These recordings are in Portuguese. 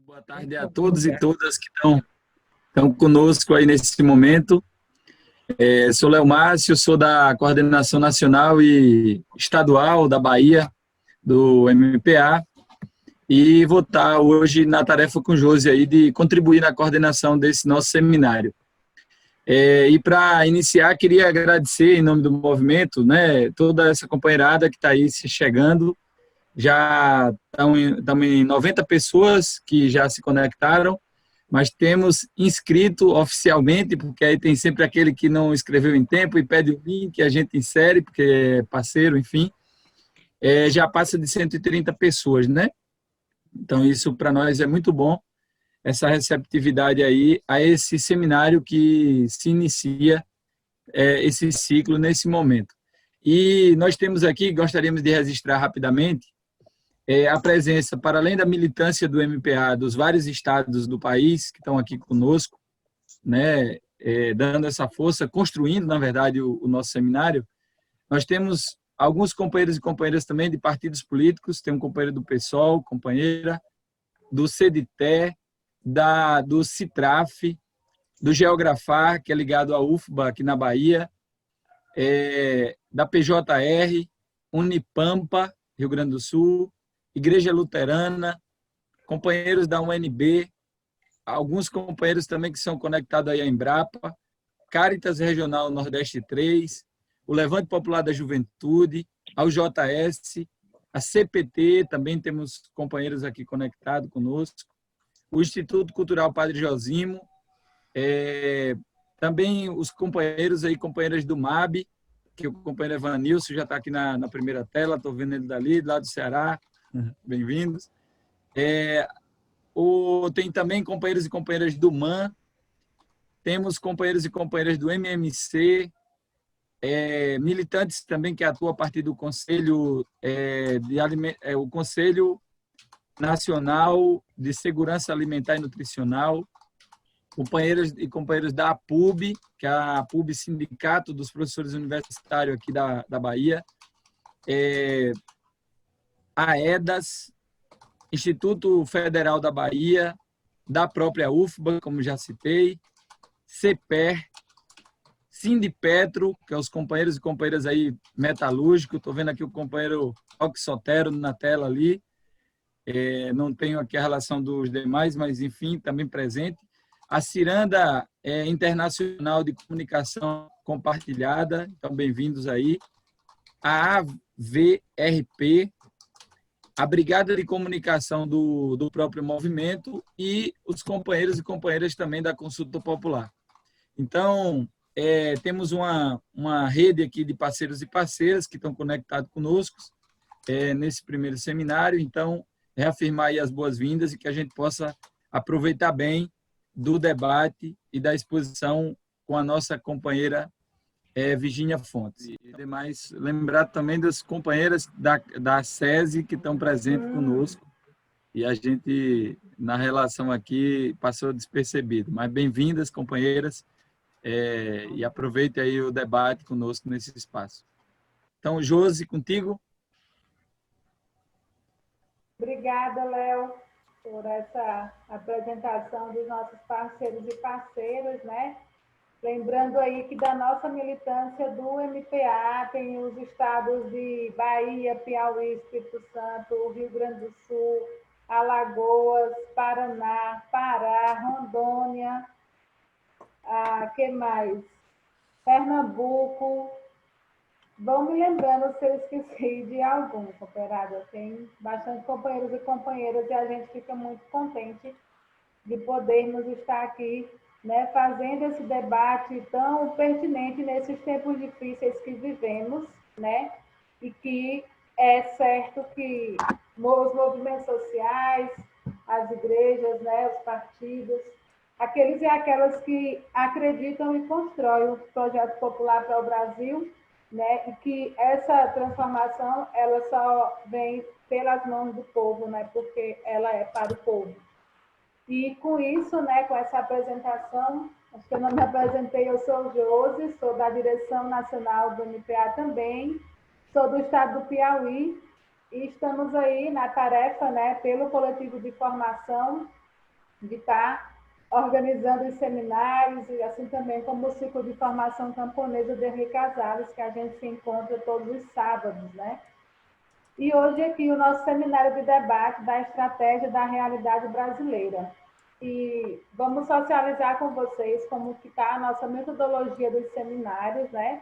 Boa tarde a todos e todas que estão conosco aí nesse momento. Sou Léo Márcio, sou da Coordenação Nacional e Estadual da Bahia, do MPA, e vou estar hoje na tarefa com o Josi aí de contribuir na coordenação desse nosso seminário. E para iniciar, queria agradecer em nome do movimento, né, toda essa companheirada que está aí se chegando. Já estamos em 90 pessoas que já se conectaram, mas temos inscrito oficialmente, porque aí tem sempre aquele que não escreveu em tempo e pede o link, a gente insere, porque é parceiro, enfim. Já passa de 130 pessoas, né? Então, isso para nós é muito bom, essa receptividade aí a esse seminário que se inicia esse ciclo nesse momento. E nós temos aqui, gostaríamos de registrar rapidamente, a presença, para além da militância do MPA, dos vários estados do país que estão aqui conosco, né, dando essa força, construindo, na verdade, o nosso seminário. Nós temos alguns companheiros e companheiras também de partidos políticos, tem um companheiro do PSOL, companheira, do CDT, do CITRAF, do Geografar, que é ligado à UFBA aqui na Bahia, da PJR, Unipampa, Rio Grande do Sul, Igreja Luterana, companheiros da UNB, alguns companheiros também que são conectados aí à Embrapa, Caritas Regional Nordeste 3, o Levante Popular da Juventude, ao JS, a CPT, também temos companheiros aqui conectados conosco, o Instituto Cultural Padre Josimo, também os companheiros aí, companheiras do MAB, que o companheiro Evanilson já está aqui na primeira tela, estou vendo ele dali, lá do Ceará, bem-vindos. Tem também companheiros e companheiras do MAN, temos companheiros e companheiras do MMC, militantes também que atuam a partir do Conselho, o Conselho Nacional de Segurança Alimentar e Nutricional, companheiros e companheiros da APUB, que é a APUB Sindicato dos Professores Universitários aqui da Bahia, a EDAS, Instituto Federal da Bahia, da própria UFBA, como já citei, CEPER, Sindipetro, que é os companheiros e companheiras aí metalúrgicos, estou vendo aqui o companheiro Oxotero na tela ali, não tenho aqui a relação dos demais, mas enfim, também presente. A Ciranda Internacional de Comunicação Compartilhada, então bem-vindos aí. A AVRP, a Brigada de Comunicação do próprio movimento e os companheiros e companheiras também da Consulta Popular. Então, temos uma rede aqui de parceiros e parceiras que estão conectados conosco nesse primeiro seminário. Então, reafirmar aí as boas-vindas e que a gente possa aproveitar bem do debate e da exposição com a nossa companheira Virgínia Fontes. E demais, lembrar também das companheiras da SESI que estão presentes conosco, e a gente, na relação aqui, passou despercebido. Mas bem-vindas, companheiras, e aproveite aí o debate conosco nesse espaço. Então, Josi, contigo. Obrigada, Léo, por essa apresentação dos nossos parceiros e parceiras, né? Lembrando aí que da nossa militância do MPA tem os estados de Bahia, Piauí, Espírito Santo, Rio Grande do Sul, Alagoas, Paraná, Pará, Rondônia, que mais? Pernambuco. Vão me lembrando se eu esqueci de algum, companheirada. Tem bastante companheiros e companheiras e a gente fica muito contente de podermos estar aqui, né, fazendo esse debate tão pertinente nesses tempos difíceis que vivemos, né, e que é certo que os movimentos sociais, as igrejas, né, os partidos, aqueles e aquelas que acreditam e constroem o projeto popular para o Brasil, né, e que essa transformação ela só vem pelas mãos do povo, né, porque ela é para o povo. E com isso, né, com essa apresentação, acho que eu não me apresentei, eu sou Josi, sou da direção nacional do MPA também, sou do estado do Piauí, e estamos aí na tarefa, né, pelo coletivo de formação de estar organizando os seminários, e assim também como o ciclo de formação camponesa de Henrique Casares, que a gente se encontra todos os sábados, né? E hoje aqui o nosso seminário de debate da estratégia da realidade brasileira. E vamos socializar com vocês como que está a nossa metodologia dos seminários, né?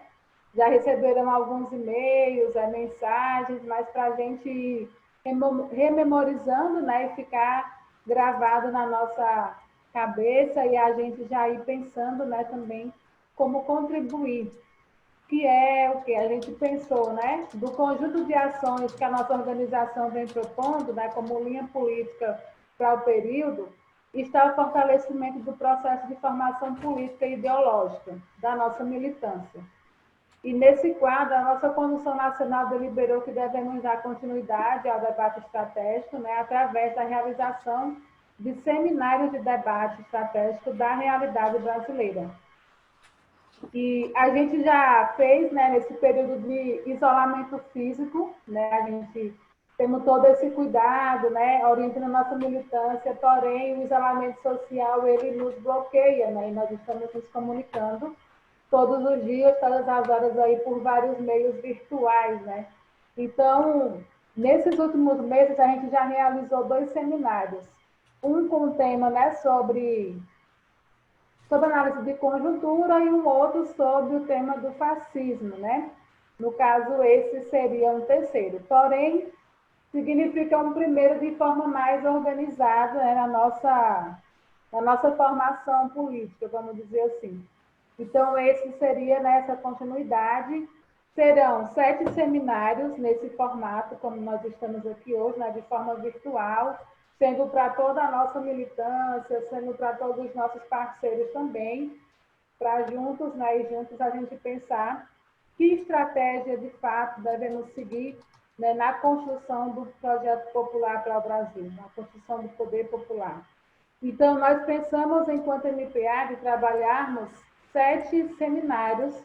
Já receberam alguns e-mails, mensagens, mas para a gente ir rememorizando, né? E ficar gravado na nossa cabeça e a gente já ir pensando, né? Também como contribuir, que é o que a gente pensou, né? Do conjunto de ações que a nossa organização vem propondo, né? Como linha política para o período, está o fortalecimento do processo de formação política e ideológica da nossa militância. E nesse quadro, a nossa Convenção Nacional deliberou que devemos dar continuidade ao debate estratégico, né? Através da realização de seminários de debate estratégico da realidade brasileira. E a gente já fez, né, nesse período de isolamento físico, né, a gente temos todo esse cuidado, né, orientando a nossa militância, porém o isolamento social, ele nos bloqueia, né, e nós estamos nos comunicando todos os dias, todas as horas aí por vários meios virtuais, né. Então, nesses últimos meses, a gente já realizou 2 seminários, um com o tema, né, sobre análise de conjuntura e um outro sobre o tema do fascismo, né? No caso, esse seria um terceiro. Porém, significa um primeiro de forma mais organizada, né, na nossa formação política, vamos dizer assim. Então, esse seria nessa continuidade. Serão 7 seminários nesse formato, como nós estamos aqui hoje, né, de forma virtual, sendo para toda a nossa militância, sendo para todos os nossos parceiros também, para juntos, né, e juntos a gente pensar que estratégia de fato devemos seguir, né, na construção do projeto popular para o Brasil, na construção do poder popular. Então, nós pensamos, enquanto MPA, de trabalharmos 7 seminários,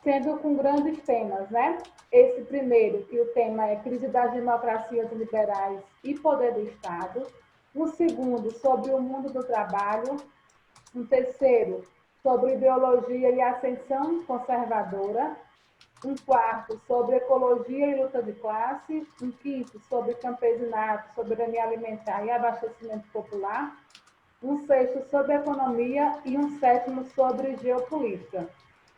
sendo com grandes temas, né? Esse primeiro, que o tema é crise das democracias liberais e poder do Estado. O segundo, sobre o mundo do trabalho. Um terceiro, sobre ideologia e ascensão conservadora. Um quarto, sobre ecologia e luta de classe. Um quinto, sobre campesinato, soberania alimentar e abastecimento popular. Um sexto, sobre economia e um sétimo, sobre geopolítica.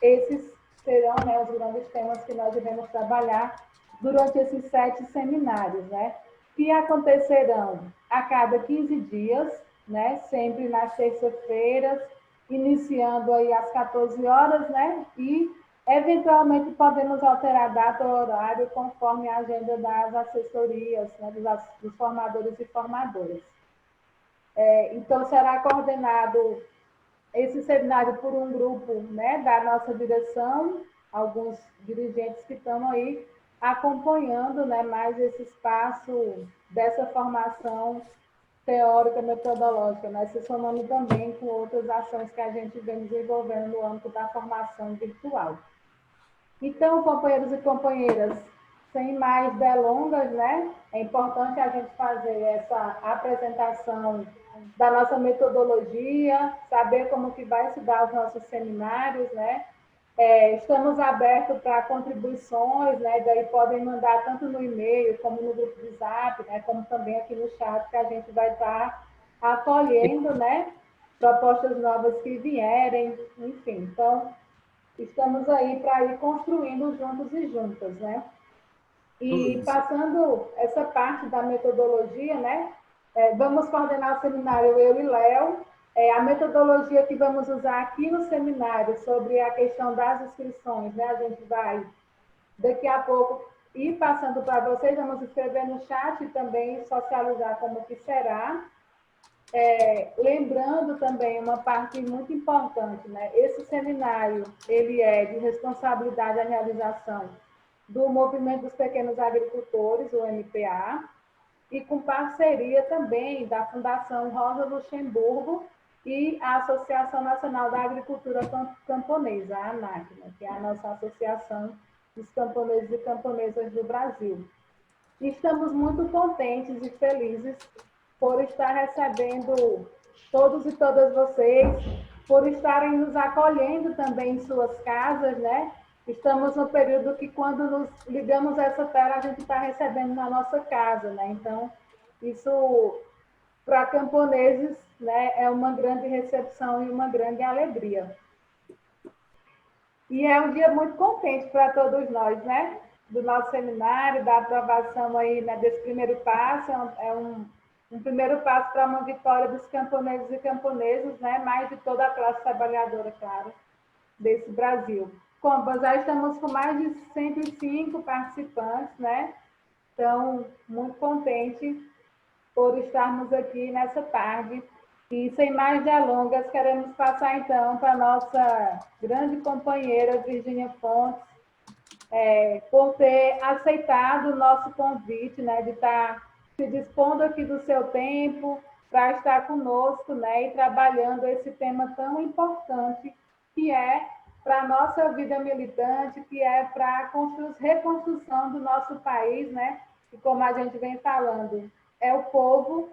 Esses serão, né, os grandes temas que nós iremos trabalhar durante esses 7 seminários, né, que acontecerão a cada 15 dias, né, sempre nas terças-feiras, iniciando aí às 14 horas, né, e eventualmente podemos alterar a data ou horário conforme a agenda das assessorias, né, dos formadores e formadoras. Então, será coordenado esse seminário por um grupo, né, da nossa direção, alguns dirigentes que estão aí acompanhando, né, mais esse espaço dessa formação teórica, metodológica, né, se somando também com outras ações que a gente vem desenvolvendo no âmbito da formação virtual. Então, companheiros e companheiras, sem mais delongas, né? É importante a gente fazer essa apresentação da nossa metodologia, saber como que vai se dar os nossos seminários, né? Estamos abertos para contribuições, né? Daí podem mandar tanto no e-mail, como no grupo de Zap, né? Como também aqui no chat, que a gente vai estar acolhendo, né? Propostas novas que vierem, enfim. Então, estamos aí para ir construindo juntos e juntas, né? E Luiz. passando essa parte da metodologia, né? Vamos coordenar o seminário eu e Léo. A metodologia que vamos usar aqui no seminário sobre a questão das inscrições, né? A gente vai daqui a pouco ir passando para vocês, vamos escrever no chat e também socializar como que será. Lembrando também uma parte muito importante, né? Esse seminário, ele é de responsabilidade à realização do Movimento dos Pequenos Agricultores, o MPA, e com parceria também da Fundação Rosa Luxemburgo e a Associação Nacional da Agricultura Camponesa, a ANAC, né? Que é a nossa associação dos camponeses e camponesas do Brasil. E estamos muito contentes e felizes por estar recebendo todos e todas vocês, por estarem nos acolhendo também em suas casas, né? Estamos no período que, quando nos ligamos a essa tela, a gente está recebendo na nossa casa, né? Então, isso, para camponeses, né, é uma grande recepção e uma grande alegria. E é um dia muito contente para todos nós, né? Do nosso seminário, da aprovação aí, né, desse primeiro passo. É um primeiro passo para uma vitória dos camponeses e camponesas, né? Mais de toda a classe trabalhadora, claro, desse Brasil. Como já estamos com mais de 105 participantes, né? Então, muito contente por estarmos aqui nessa tarde. E, sem mais delongas, queremos passar, então, para a nossa grande companheira, Virgínia Fontes, por ter aceitado o nosso convite, né, de estar se dispondo aqui do seu tempo para estar conosco, né, e trabalhando esse tema tão importante, que é para a nossa vida militante, que é para a reconstrução do nosso país, né, e como a gente vem falando, é o povo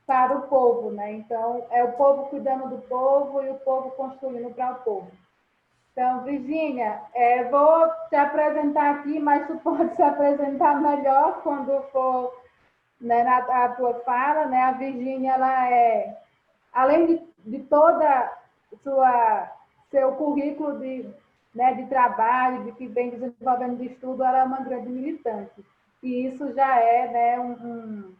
para o povo, né? Então, é o povo cuidando do povo e o povo construindo para o povo. Então, Virgínia, vou te apresentar aqui, mas tu pode se apresentar melhor quando for, né, na tua fala, né? A Virgínia, ela além de toda seu currículo né, de trabalho, de que vem desenvolvendo de estudo, ela é uma grande militante. E isso já é, né,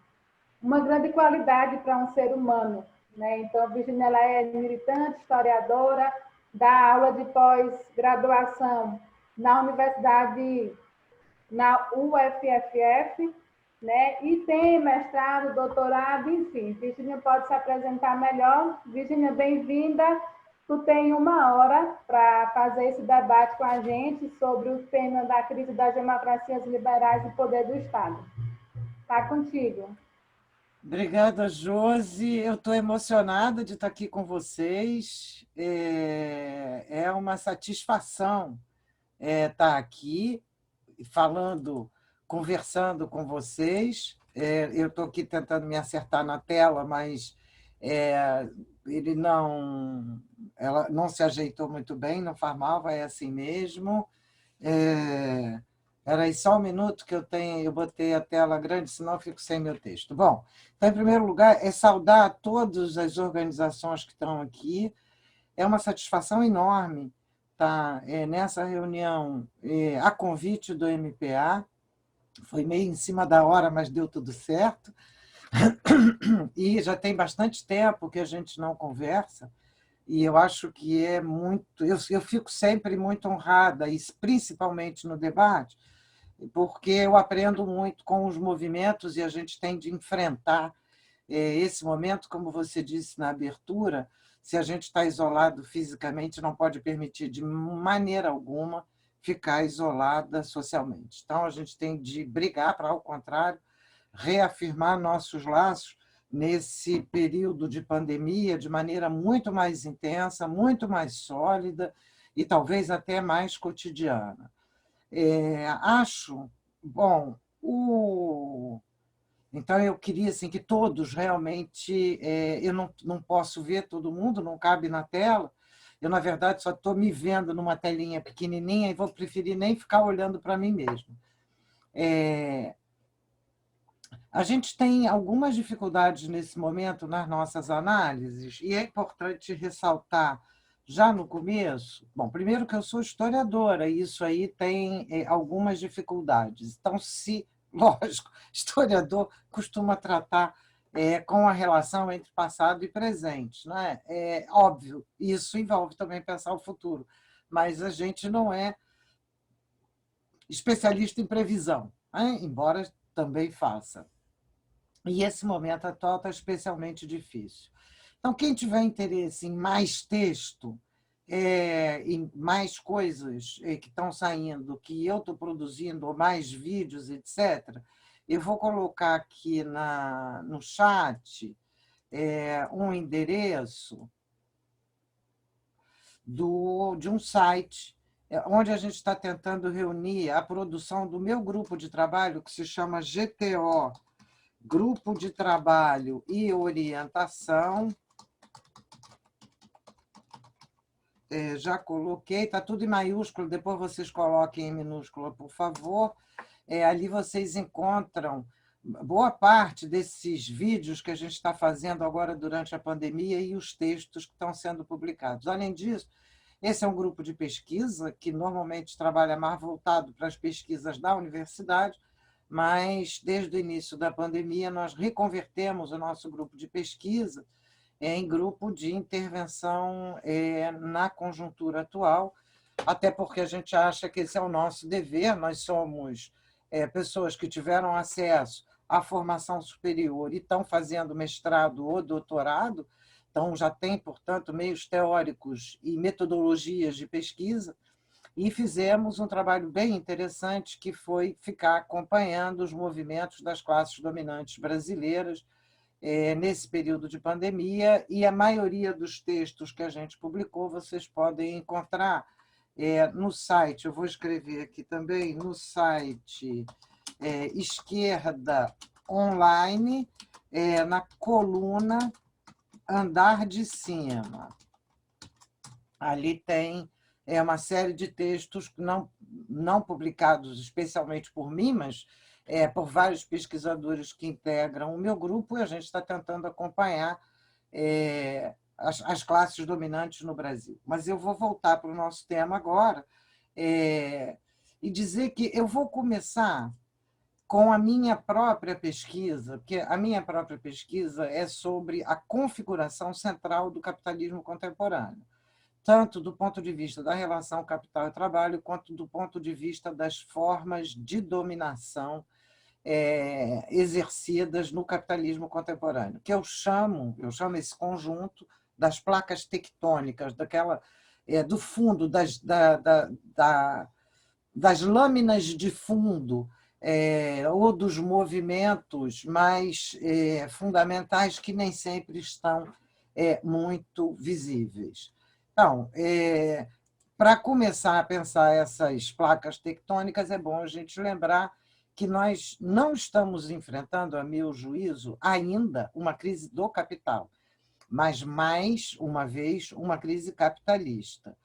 uma grande qualidade para um ser humano, né? Então, a Virgínia, ela é militante, historiadora, dá aula de pós-graduação na universidade, na UFFF, né? E tem mestrado, doutorado, enfim. Virgínia pode se apresentar melhor. Virgínia, bem-vinda. Tu tem 1 hora para fazer esse debate com a gente sobre o tema da crise das democracias liberais e poder do Estado. Está contigo. Obrigada, Josi. Eu estou emocionada de estar aqui com vocês. É uma satisfação estar aqui falando, conversando com vocês. Eu estou aqui tentando me acertar na tela, mas ela não se ajeitou muito bem, não faz mal, vai assim mesmo. Peraí, só um minuto que eu botei a tela grande, senão eu fico sem meu texto. Bom, então, em primeiro lugar, saudar a todas as organizações que estão aqui. É uma satisfação enorme estar nessa reunião a convite do MPA. Foi meio em cima da hora, mas deu tudo certo. E já tem bastante tempo que a gente não conversa, e eu acho que é muito... Eu fico sempre muito honrada, e principalmente no debate, porque eu aprendo muito com os movimentos e a gente tem de enfrentar esse momento, como você disse na abertura. Se a gente está isolado fisicamente, não pode permitir de maneira alguma ficar isolada socialmente. Então, a gente tem de brigar para, ao contrário, reafirmar nossos laços nesse período de pandemia de maneira muito mais intensa, muito mais sólida e talvez até mais cotidiana. Acho, bom, então eu queria assim, que todos realmente, eu não posso ver todo mundo, não cabe na tela, eu, na verdade, só estou me vendo numa telinha pequenininha e vou preferir nem ficar olhando para mim mesmo. A gente tem algumas dificuldades nesse momento nas nossas análises, e é importante ressaltar já no começo, bom, primeiro que eu sou historiadora, e isso aí tem algumas dificuldades. Então, lógico, historiador costuma tratar com a relação entre passado e presente, não é? É óbvio, isso envolve também pensar o futuro, mas a gente não é especialista em previsão, né? Embora também faça. E esse momento atual está especialmente difícil. Então, quem tiver interesse em mais texto, em mais coisas que estão saindo, que eu estou produzindo, ou mais vídeos, etc., eu vou colocar aqui no chat um endereço de um site onde a gente está tentando reunir a produção do meu grupo de trabalho, que se chama GTO, grupo de trabalho e orientação. Já coloquei, está tudo em maiúsculo, depois vocês coloquem em minúscula, por favor. Ali vocês encontram boa parte desses vídeos que a gente está fazendo agora durante a pandemia e os textos que estão sendo publicados. Além disso, esse é um grupo de pesquisa que normalmente trabalha mais voltado para as pesquisas da universidade, mas desde o início da pandemia nós reconvertemos o nosso grupo de pesquisa em grupo de intervenção na conjuntura atual, até porque a gente acha que esse é o nosso dever. Nós somos pessoas que tiveram acesso à formação superior e estão fazendo mestrado ou doutorado, então já tem, portanto, meios teóricos e metodologias de pesquisa, e fizemos um trabalho bem interessante, que foi ficar acompanhando os movimentos das classes dominantes brasileiras nesse período de pandemia, e a maioria dos textos que a gente publicou vocês podem encontrar no site. Eu vou escrever aqui também, no site Esquerda Online, na coluna Andar de Cima. Ali tem uma série de textos não publicados especialmente por mim, mas por vários pesquisadores que integram o meu grupo, e a gente está tentando acompanhar as classes dominantes no Brasil. Mas eu vou voltar para o nosso tema agora e dizer que eu vou começar com a minha própria pesquisa, porque a minha própria pesquisa é sobre a configuração central do capitalismo contemporâneo, tanto do ponto de vista da relação capital e trabalho, quanto do ponto de vista das formas de dominação exercidas no capitalismo contemporâneo, que eu chamo esse conjunto das placas tectônicas, do fundo, das lâminas de fundo, ou dos movimentos mais fundamentais, que nem sempre estão muito visíveis. Então, para começar a pensar essas placas tectônicas, é bom a gente lembrar que nós não estamos enfrentando, a meu juízo, ainda uma crise do capital, mas, mais uma vez, uma crise capitalista.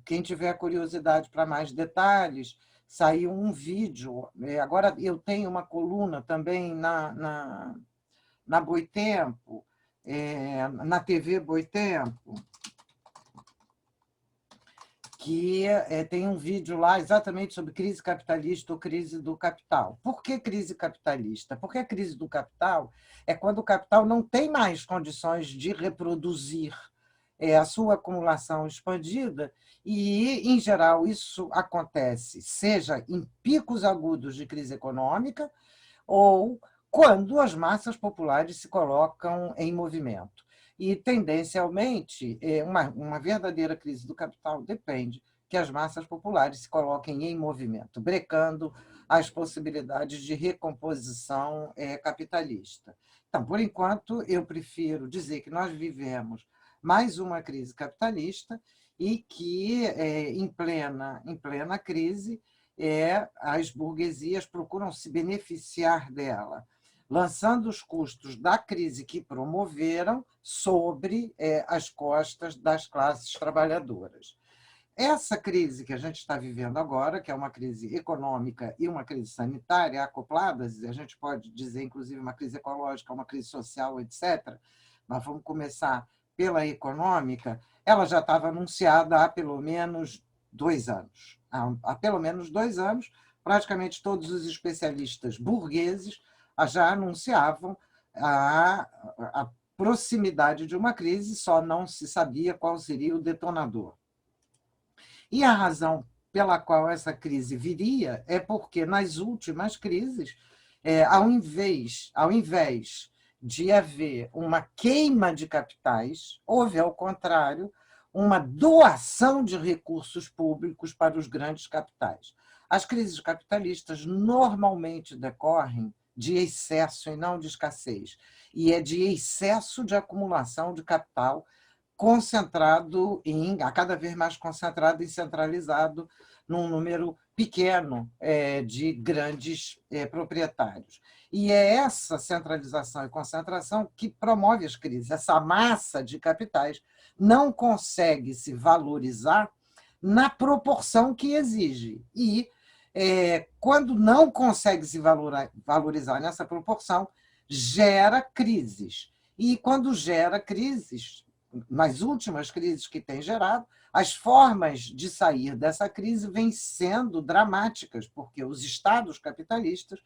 Quem tiver curiosidade para mais detalhes, saiu um vídeo. Agora eu tenho uma coluna também na Boitempo, na TV Boitempo, que tem um vídeo lá exatamente sobre crise capitalista ou crise do capital. Por que crise capitalista? Porque a crise do capital é quando o capital não tem mais condições de reproduzir a sua acumulação expandida, e, em geral, isso acontece, seja em picos agudos de crise econômica ou quando as massas populares se colocam em movimento. E, tendencialmente, uma verdadeira crise do capital depende que as massas populares se coloquem em movimento, brecando as possibilidades de recomposição capitalista. Então, por enquanto, eu prefiro dizer que nós vivemos mais uma crise capitalista e que, em plena crise, as burguesias procuram se beneficiar dela, lançando os custos da crise que promoveram sobre as costas das classes trabalhadoras. Essa crise que a gente está vivendo agora, que é uma crise econômica e uma crise sanitária acopladas, a gente pode dizer, inclusive, uma crise ecológica, uma crise social, etc., nós vamos começar pela econômica, ela já estava anunciada há pelo menos 2 anos. Há pelo menos 2 anos, praticamente todos os especialistas burgueses já anunciavam a proximidade de uma crise, só não se sabia qual seria o detonador. E a razão pela qual essa crise viria é porque, nas últimas crises, ao invés de haver uma queima de capitais, houve, ao contrário, uma doação de recursos públicos para os grandes capitais. As crises capitalistas normalmente decorrem de excesso e não de escassez, e é de excesso de acumulação de capital concentrado cada vez mais concentrado e centralizado num número pequeno de grandes proprietários. E é essa centralização e concentração que promove as crises. Essa massa de capitais não consegue se valorizar na proporção que exige. E, quando não consegue se valorizar nessa proporção, gera crises. E, quando gera crises, nas últimas crises que tem gerado, as formas de sair dessa crise vêm sendo dramáticas, porque os estados capitalistas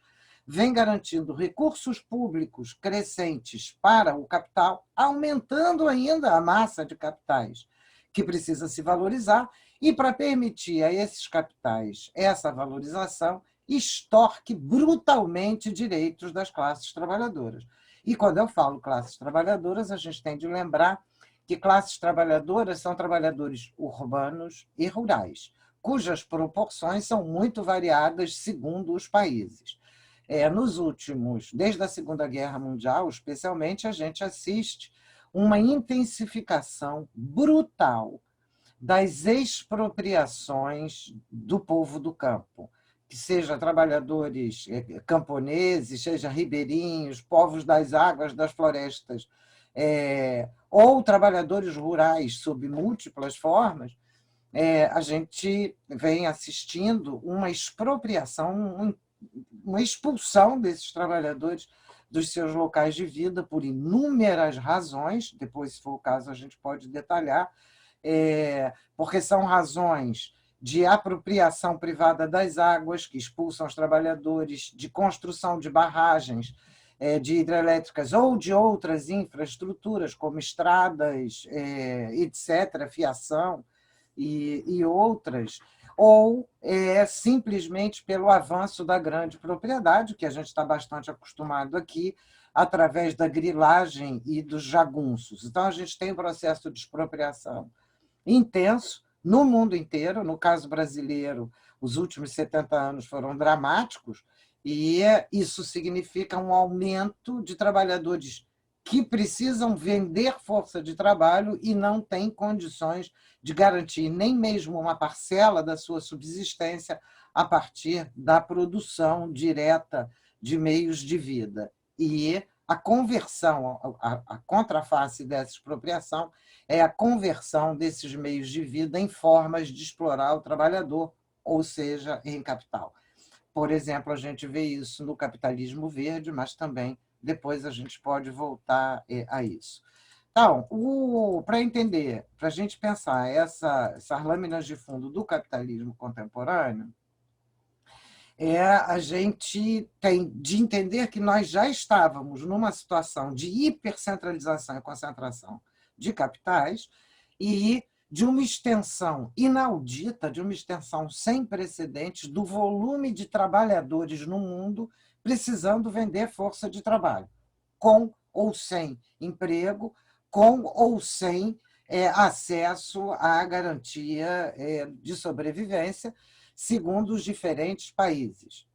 vêm garantindo recursos públicos crescentes para o capital, aumentando ainda a massa de capitais que precisa se valorizar, e para permitir a esses capitais essa valorização, extorque brutalmente direitos das classes trabalhadoras. E quando eu falo classes trabalhadoras, a gente tem de lembrar que classes trabalhadoras são trabalhadores urbanos e rurais, cujas proporções são muito variadas segundo os países. Nos últimos, desde a Segunda Guerra Mundial, especialmente, a gente assiste uma intensificação brutal das expropriações do povo do campo, que seja trabalhadores camponeses, seja ribeirinhos, povos das águas, das florestas, ou trabalhadores rurais sob múltiplas formas, a gente vem assistindo uma expropriação, uma expulsão desses trabalhadores dos seus locais de vida por inúmeras razões, depois, se for o caso, a gente pode detalhar, porque são razões de apropriação privada das águas, que expulsam os trabalhadores, de construção de barragens, de hidrelétricas ou de outras infraestruturas, como estradas, etc., fiação e outras, ou simplesmente pelo avanço da grande propriedade, que a gente está bastante acostumado aqui, através da grilagem e dos jagunços. Então, a gente tem um processo de expropriação intenso no mundo inteiro. No caso brasileiro, os últimos 70 anos foram dramáticos, e isso significa um aumento de trabalhadores que precisam vender força de trabalho e não têm condições de garantir nem mesmo uma parcela da sua subsistência a partir da produção direta de meios de vida. E a conversão, a contraface dessa expropriação é a conversão desses meios de vida em formas de explorar o trabalhador, ou seja, em capital. Por exemplo, a gente vê isso no capitalismo verde, mas também depois a gente pode voltar a isso. Então, para entender, para a gente pensar essas lâminas de fundo do capitalismo contemporâneo, a gente tem de entender que nós já estávamos numa situação de hipercentralização e concentração de capitais e de uma extensão inaudita, de uma extensão sem precedentes do volume de trabalhadores no mundo precisando vender força de trabalho, com ou sem emprego, com ou sem acesso à garantia de sobrevivência, segundo os diferentes países.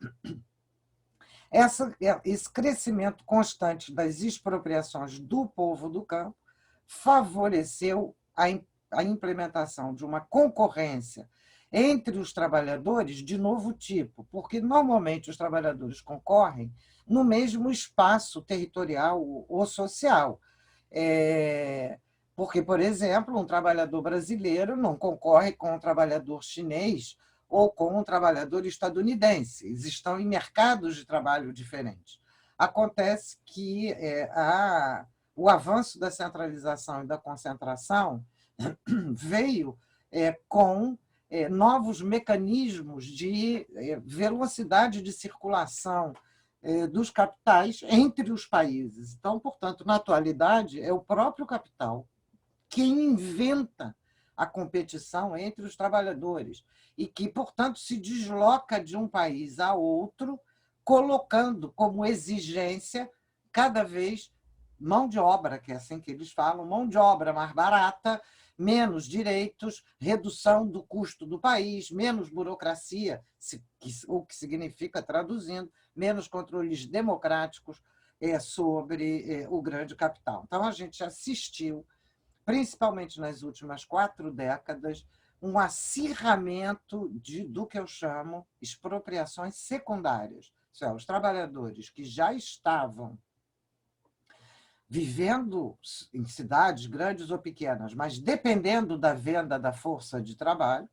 Esse crescimento constante das expropriações do povo do campo favoreceu a implementação de uma concorrência entre os trabalhadores de novo tipo, porque normalmente os trabalhadores concorrem no mesmo espaço territorial ou social. Porque, por exemplo, um trabalhador brasileiro não concorre com um trabalhador chinês ou com um trabalhador estadunidense. Eles estão em mercados de trabalho diferentes. Acontece que o avanço da centralização e da concentração veio com novos mecanismos de velocidade de circulação dos capitais entre os países. Então, portanto, na atualidade, é o próprio capital que inventa a competição entre os trabalhadores e que, portanto, se desloca de um país a outro, colocando como exigência cada vez mão de obra, que é assim que eles falam, mão de obra mais barata, menos direitos, redução do custo do país, menos burocracia, o que significa, traduzindo, menos controles democráticos sobre o grande capital. Então, a gente assistiu, principalmente nas últimas 4 décadas, um acirramento do que eu chamo expropriações secundárias. Isso é, os trabalhadores que já estavam vivendo em cidades grandes ou pequenas, mas dependendo da venda da força de trabalho,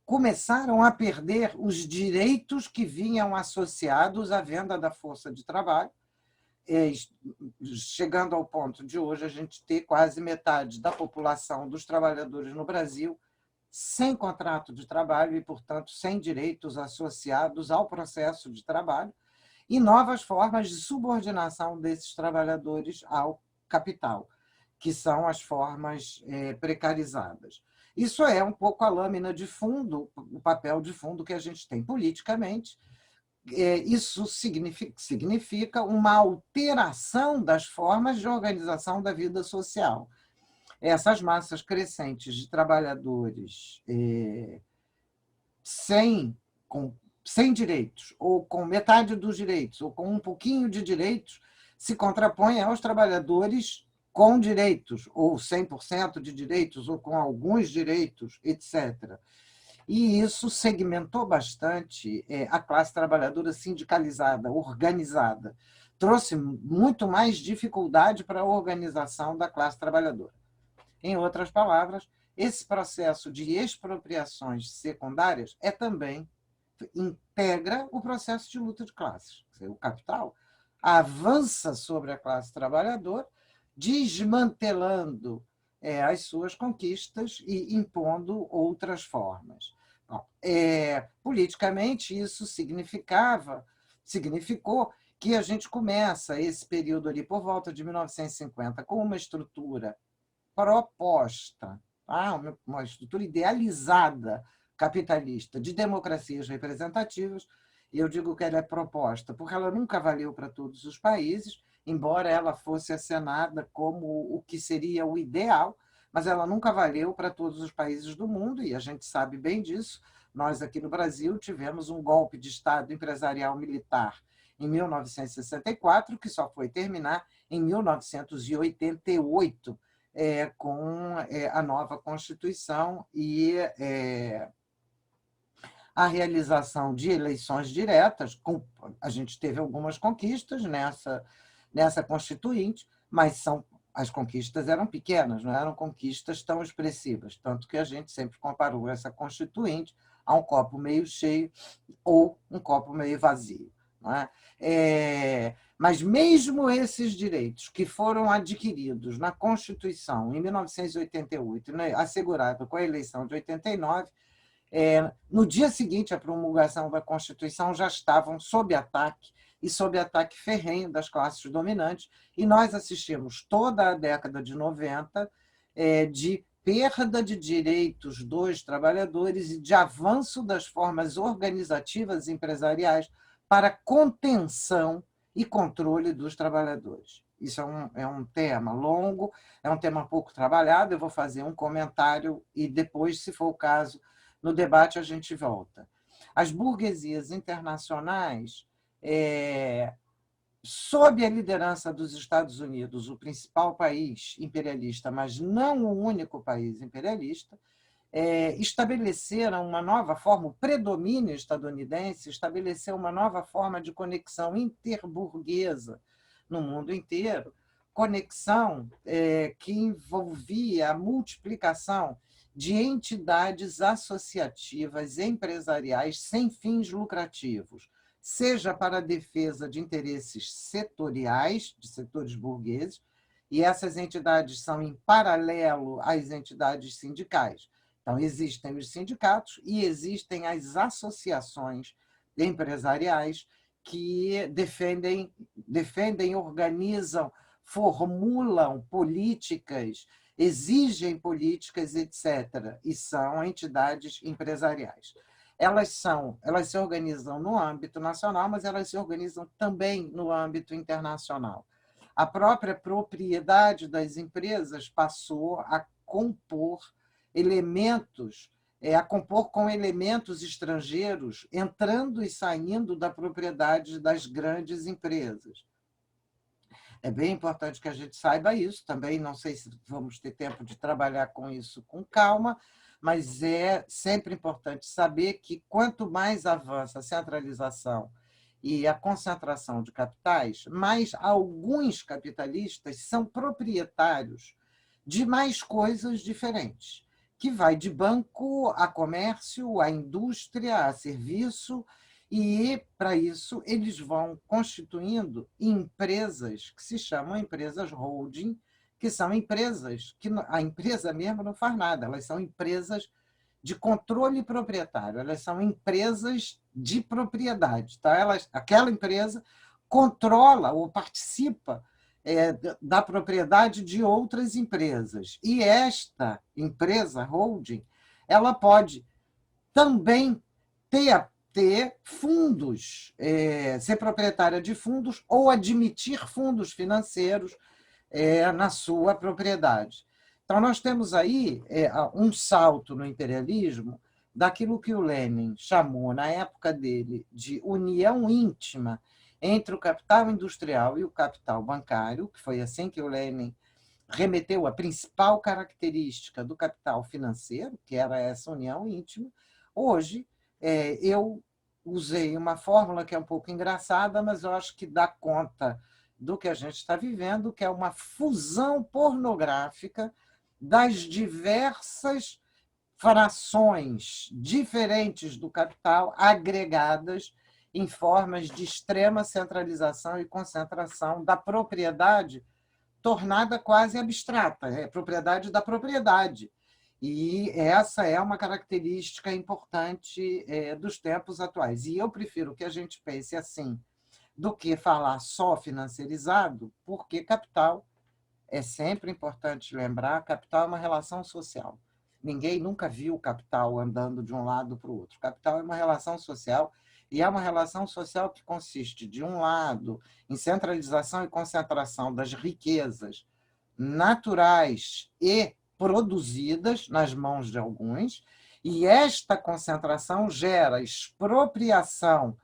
começaram a perder os direitos que vinham associados à venda da força de trabalho, chegando ao ponto de hoje a gente ter quase metade da população dos trabalhadores no Brasil sem contrato de trabalho e, portanto, sem direitos associados ao processo de trabalho, e novas formas de subordinação desses trabalhadores ao capital, que são as formas precarizadas. Isso é um pouco a lâmina de fundo, o papel de fundo que a gente tem politicamente. Isso significa uma alteração das formas de organização da vida social. Essas massas crescentes de trabalhadores sem direitos, ou com metade dos direitos, ou com um pouquinho de direitos, se contrapõem aos trabalhadores com direitos, ou 100% de direitos, ou com alguns direitos, etc. E isso segmentou bastante a classe trabalhadora sindicalizada, organizada. Trouxe muito mais dificuldade para a organização da classe trabalhadora. Em outras palavras, esse processo de expropriações secundárias também integra o processo de luta de classes. O capital avança sobre a classe trabalhadora, desmantelando as suas conquistas e impondo outras formas. Bom, politicamente, isso significou que a gente começa esse período ali por volta de 1950 com uma estrutura proposta, uma estrutura idealizada capitalista de democracias representativas. E eu digo que ela é proposta porque ela nunca valeu para todos os países, embora ela fosse acenada como o que seria o ideal, mas ela nunca valeu para todos os países do mundo, e a gente sabe bem disso. Nós, aqui no Brasil, tivemos um golpe de Estado empresarial militar em 1964, que só foi terminar em 1988, com a nova Constituição e a realização de eleições diretas. A gente teve algumas conquistas nessa Constituinte, mas as conquistas eram pequenas, não eram conquistas tão expressivas, tanto que a gente sempre comparou essa Constituinte a um copo meio cheio ou um copo meio vazio. Não é? Mas mesmo esses direitos que foram adquiridos na Constituição em 1988, né, assegurado com a eleição de 89, no dia seguinte à promulgação da Constituição já estavam sob ataque, e sob ataque ferrenho das classes dominantes, e nós assistimos toda a década de 90 de perda de direitos dos trabalhadores e de avanço das formas organizativas empresariais para contenção e controle dos trabalhadores. Isso é um tema longo, é um tema pouco trabalhado, eu vou fazer um comentário e depois, se for o caso, no debate a gente volta. As burguesias internacionais, sob a liderança dos Estados Unidos, o principal país imperialista, mas não o único país imperialista, estabeleceram uma nova forma, o predomínio estadunidense estabeleceu uma nova forma de conexão interburguesa no mundo inteiro, conexão que envolvia a multiplicação de entidades associativas empresariais sem fins lucrativos, seja para a defesa de interesses setoriais, de setores burgueses, e essas entidades são em paralelo às entidades sindicais. Então, existem os sindicatos e existem as associações empresariais que defendem, organizam, formulam políticas, exigem políticas, etc., e são entidades empresariais. Elas se organizam no âmbito nacional, mas elas se organizam também no âmbito internacional. A própria propriedade das empresas passou a compor com elementos estrangeiros entrando e saindo da propriedade das grandes empresas. É bem importante que a gente saiba isso também, não sei se vamos ter tempo de trabalhar com isso com calma, mas é sempre importante saber que quanto mais avança a centralização e a concentração de capitais, mais alguns capitalistas são proprietários de mais coisas diferentes, que vai de banco a comércio, a indústria, a serviço, e, para isso, eles vão constituindo empresas que se chamam empresas holding, que são empresas que a empresa mesmo não faz nada, elas são empresas de controle proprietário, elas são empresas de propriedade. Tá? Aquela empresa controla ou participa da propriedade de outras empresas. E esta empresa holding, ela pode também ter fundos, ser proprietária de fundos ou admitir fundos financeiros na sua propriedade. Então, nós temos aí um salto no imperialismo daquilo que o Lenin chamou, na época dele, de união íntima entre o capital industrial e o capital bancário, que foi assim que o Lenin remeteu a principal característica do capital financeiro, que era essa união íntima. Hoje, eu usei uma fórmula que é um pouco engraçada, mas eu acho que dá conta do que a gente está vivendo, que é uma fusão pornográfica das diversas frações diferentes do capital agregadas em formas de extrema centralização e concentração da propriedade, tornada quase abstrata, é propriedade da propriedade. E essa é uma característica importante dos tempos atuais. E eu prefiro que a gente pense assim, do que falar só financiarizado, porque capital, é sempre importante lembrar, capital é uma relação social. Ninguém nunca viu o capital andando de um lado para o outro. Capital é uma relação social, e é uma relação social que consiste, de um lado, em centralização e concentração das riquezas naturais e produzidas nas mãos de alguns, e esta concentração gera expropriação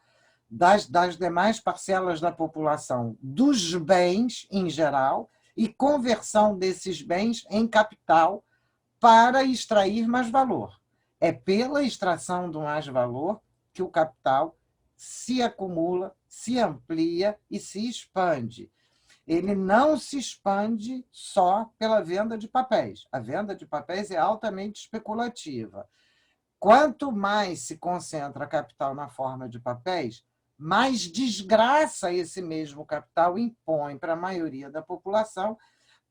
das demais parcelas da população dos bens em geral e conversão desses bens em capital para extrair mais valor. É pela extração do mais valor que o capital se acumula, se amplia e se expande. Ele não se expande só pela venda de papéis. A venda de papéis é altamente especulativa. Quanto mais se concentra capital na forma de papéis, mais desgraça esse mesmo capital impõe para a maioria da população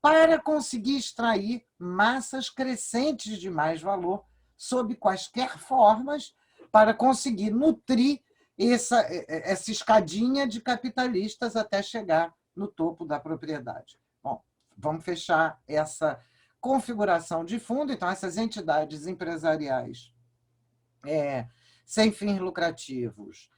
para conseguir extrair massas crescentes de mais valor, sob quaisquer formas, para conseguir nutrir essa escadinha de capitalistas até chegar no topo da propriedade. Bom, vamos fechar essa configuração de fundo. Então, essas entidades empresariais sem fins lucrativos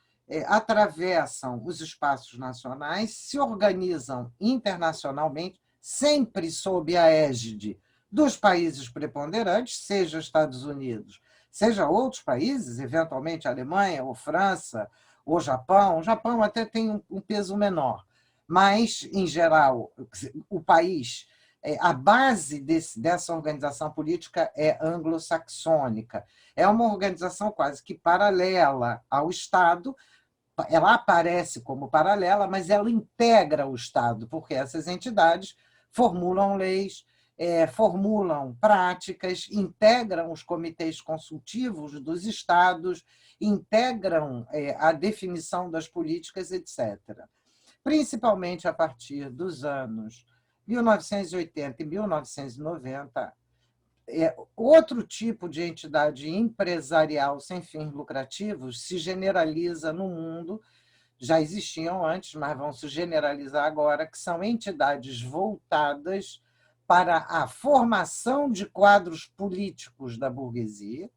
atravessam os espaços nacionais, se organizam internacionalmente, sempre sob a égide dos países preponderantes, seja Estados Unidos, seja outros países, eventualmente Alemanha ou França ou Japão. O Japão até tem um peso menor, mas, em geral, o país, a base dessa organização política é anglo-saxônica. É uma organização quase que paralela ao Estado. Ela aparece como paralela, mas ela integra o Estado, porque essas entidades formulam leis, formulam práticas, integram os comitês consultivos dos estados, integram a definição das políticas, etc. Principalmente a partir dos anos 1980 e 1990, outro tipo de entidade empresarial sem fins lucrativos se generaliza no mundo, já existiam antes, mas vão se generalizar agora, que são entidades voltadas para a formação de quadros políticos da burguesia,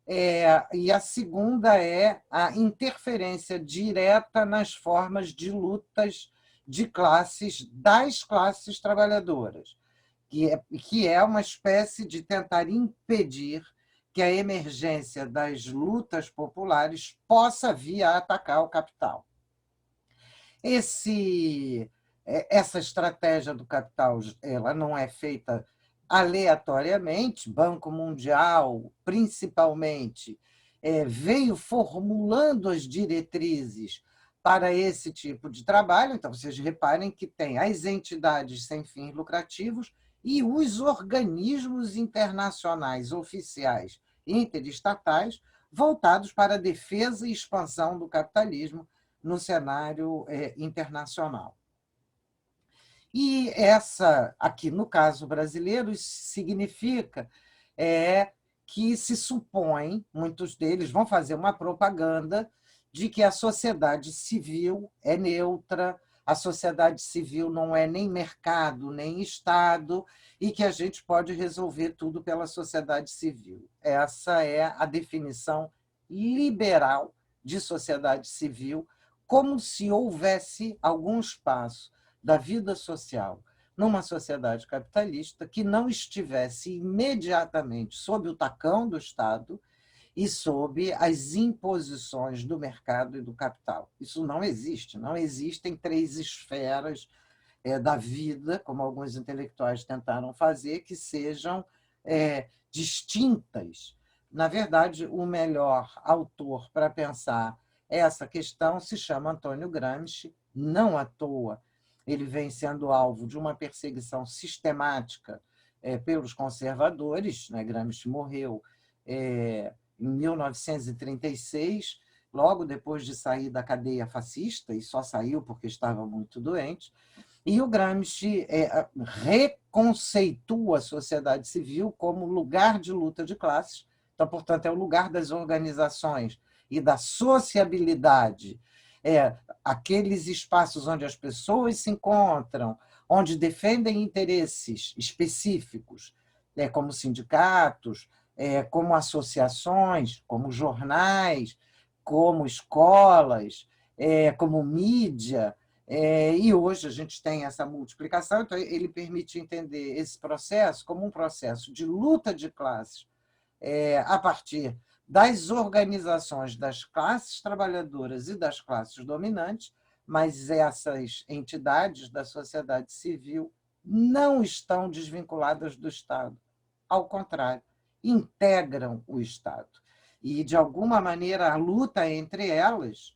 e a segunda é a interferência direta nas formas de lutas de classes, das classes trabalhadoras, que é uma espécie de tentar impedir que a emergência das lutas populares possa vir a atacar o capital. Essa estratégia do capital ela não é feita aleatoriamente, Banco Mundial, principalmente, veio formulando as diretrizes para esse tipo de trabalho. Então, vocês reparem que tem as entidades sem fins lucrativos e os organismos internacionais oficiais interestatais voltados para a defesa e expansão do capitalismo no cenário internacional. E essa, aqui no caso brasileiro, isso significa que se supõe, muitos deles vão fazer uma propaganda de que a sociedade civil é neutra, a sociedade civil não é nem mercado, nem Estado, e que a gente pode resolver tudo pela sociedade civil. Essa é a definição liberal de sociedade civil, como se houvesse algum espaço da vida social numa sociedade capitalista que não estivesse imediatamente sob o tacão do Estado e sob as imposições do mercado e do capital. Isso não existe. Não existem três esferas da vida, como alguns intelectuais tentaram fazer, que sejam distintas. Na verdade, o melhor autor para pensar essa questão se chama Antônio Gramsci, não à toa. Ele vem sendo alvo de uma perseguição sistemática pelos conservadores. Né? Gramsci morreu em 1936, logo depois de sair da cadeia fascista, e só saiu porque estava muito doente. E o Gramsci reconceitua a sociedade civil como lugar de luta de classes. Então, portanto, é o lugar das organizações e da sociabilidade, aqueles espaços onde as pessoas se encontram, onde defendem interesses específicos, como sindicatos, como associações, como jornais, como escolas, como mídia. E hoje a gente tem essa multiplicação, então ele permite entender esse processo como um processo de luta de classes a partir das organizações das classes trabalhadoras e das classes dominantes, mas essas entidades da sociedade civil não estão desvinculadas do Estado. Ao contrário, integram o Estado. E, de alguma maneira, a luta entre elas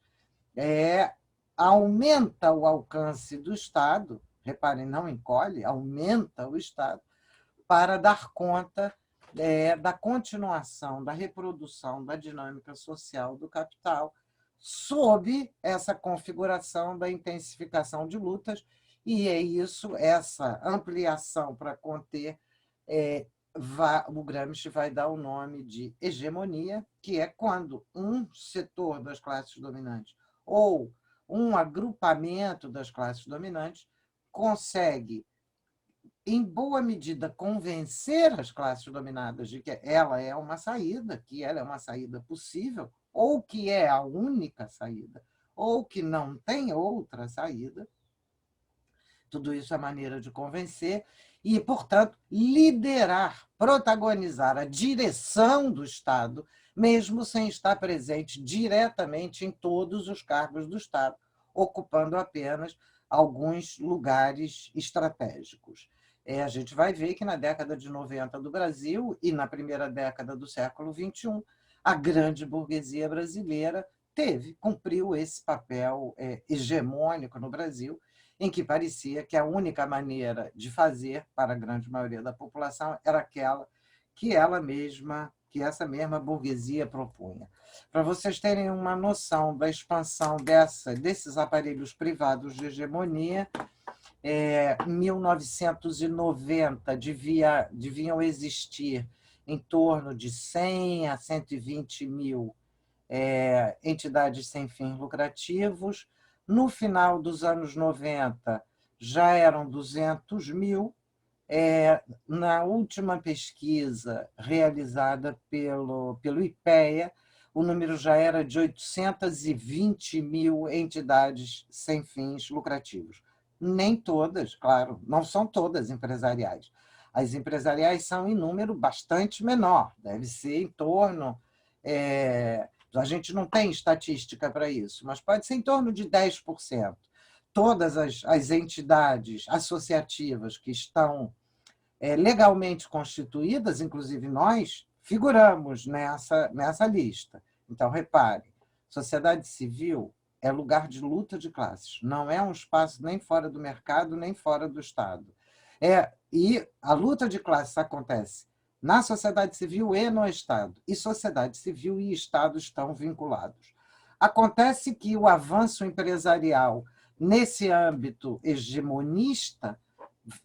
aumenta o alcance do Estado, reparem, não encolhe, aumenta o Estado, para dar conta da continuação, da reprodução da dinâmica social do capital, sob essa configuração da intensificação de lutas, e é isso, essa ampliação para conter, o Gramsci vai dar o nome de hegemonia, que é quando um setor das classes dominantes ou um agrupamento das classes dominantes consegue, em boa medida, convencer as classes dominadas de que ela é uma saída, que ela é uma saída possível, ou que é a única saída, ou que não tem outra saída. Tudo isso é maneira de convencer e, portanto, liderar, protagonizar a direção do Estado, mesmo sem estar presente diretamente em todos os cargos do Estado, ocupando apenas alguns lugares estratégicos. A gente vai ver que na década de 90 do Brasil e na primeira década do século XXI, a grande burguesia brasileira cumpriu esse papel hegemônico no Brasil, em que parecia que a única maneira de fazer para a grande maioria da população era aquela que essa mesma burguesia propunha. Para vocês terem uma noção da expansão desses aparelhos privados de hegemonia, em 1990 deviam existir em torno de 100 a 120 mil entidades sem fins lucrativos. No final dos anos 90, já eram 200 mil. Na última pesquisa realizada pelo IPEA, o número já era de 820 mil entidades sem fins lucrativos. Nem todas, claro, não são todas empresariais. As empresariais são em número bastante menor, deve ser em torno... a gente não tem estatística para isso, mas pode ser em torno de 10%. Todas as entidades associativas que estão legalmente constituídas, inclusive nós, figuramos nessa lista. Então, repare, sociedade civil é lugar de luta de classes, não é um espaço nem fora do mercado, nem fora do Estado. E a luta de classes acontece na sociedade civil e no Estado, e sociedade civil e Estado estão vinculados. Acontece que o avanço empresarial nesse âmbito hegemonista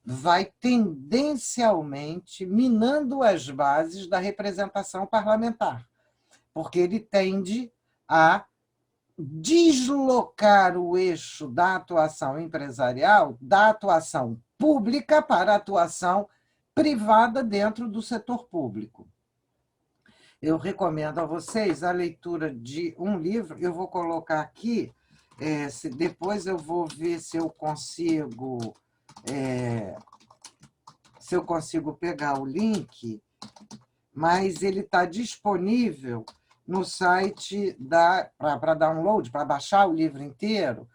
vai tendencialmente minando as bases da representação parlamentar, porque ele tende a deslocar o eixo da atuação empresarial da atuação pública para a atuação privada dentro do setor público. Eu recomendo a vocês a leitura de um livro, eu vou colocar aqui, depois eu vou ver se eu consigo pegar o link, mas ele está disponível no site para download, para baixar o livro inteiro,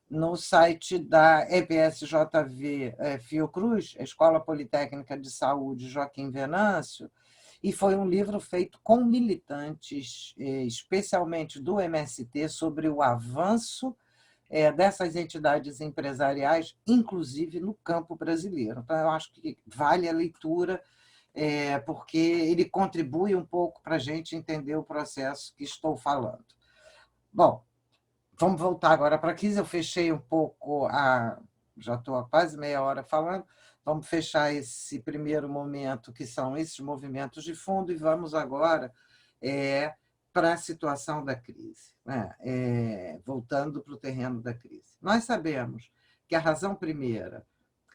no site da EPSJV Fiocruz, Escola Politécnica de Saúde Joaquim Venâncio, e foi um livro feito com militantes, especialmente do MST, sobre o avanço dessas entidades empresariais, inclusive no campo brasileiro. Então, eu acho que vale a leitura, porque ele contribui um pouco para a gente entender o processo que estou falando. Bom, vamos voltar agora para aqui. Eu fechei um pouco, já estou há quase meia hora falando, vamos fechar esse primeiro momento, que são esses movimentos de fundo, e vamos agora para a situação da crise, né? Voltando para o terreno da crise. Nós sabemos que a razão primeira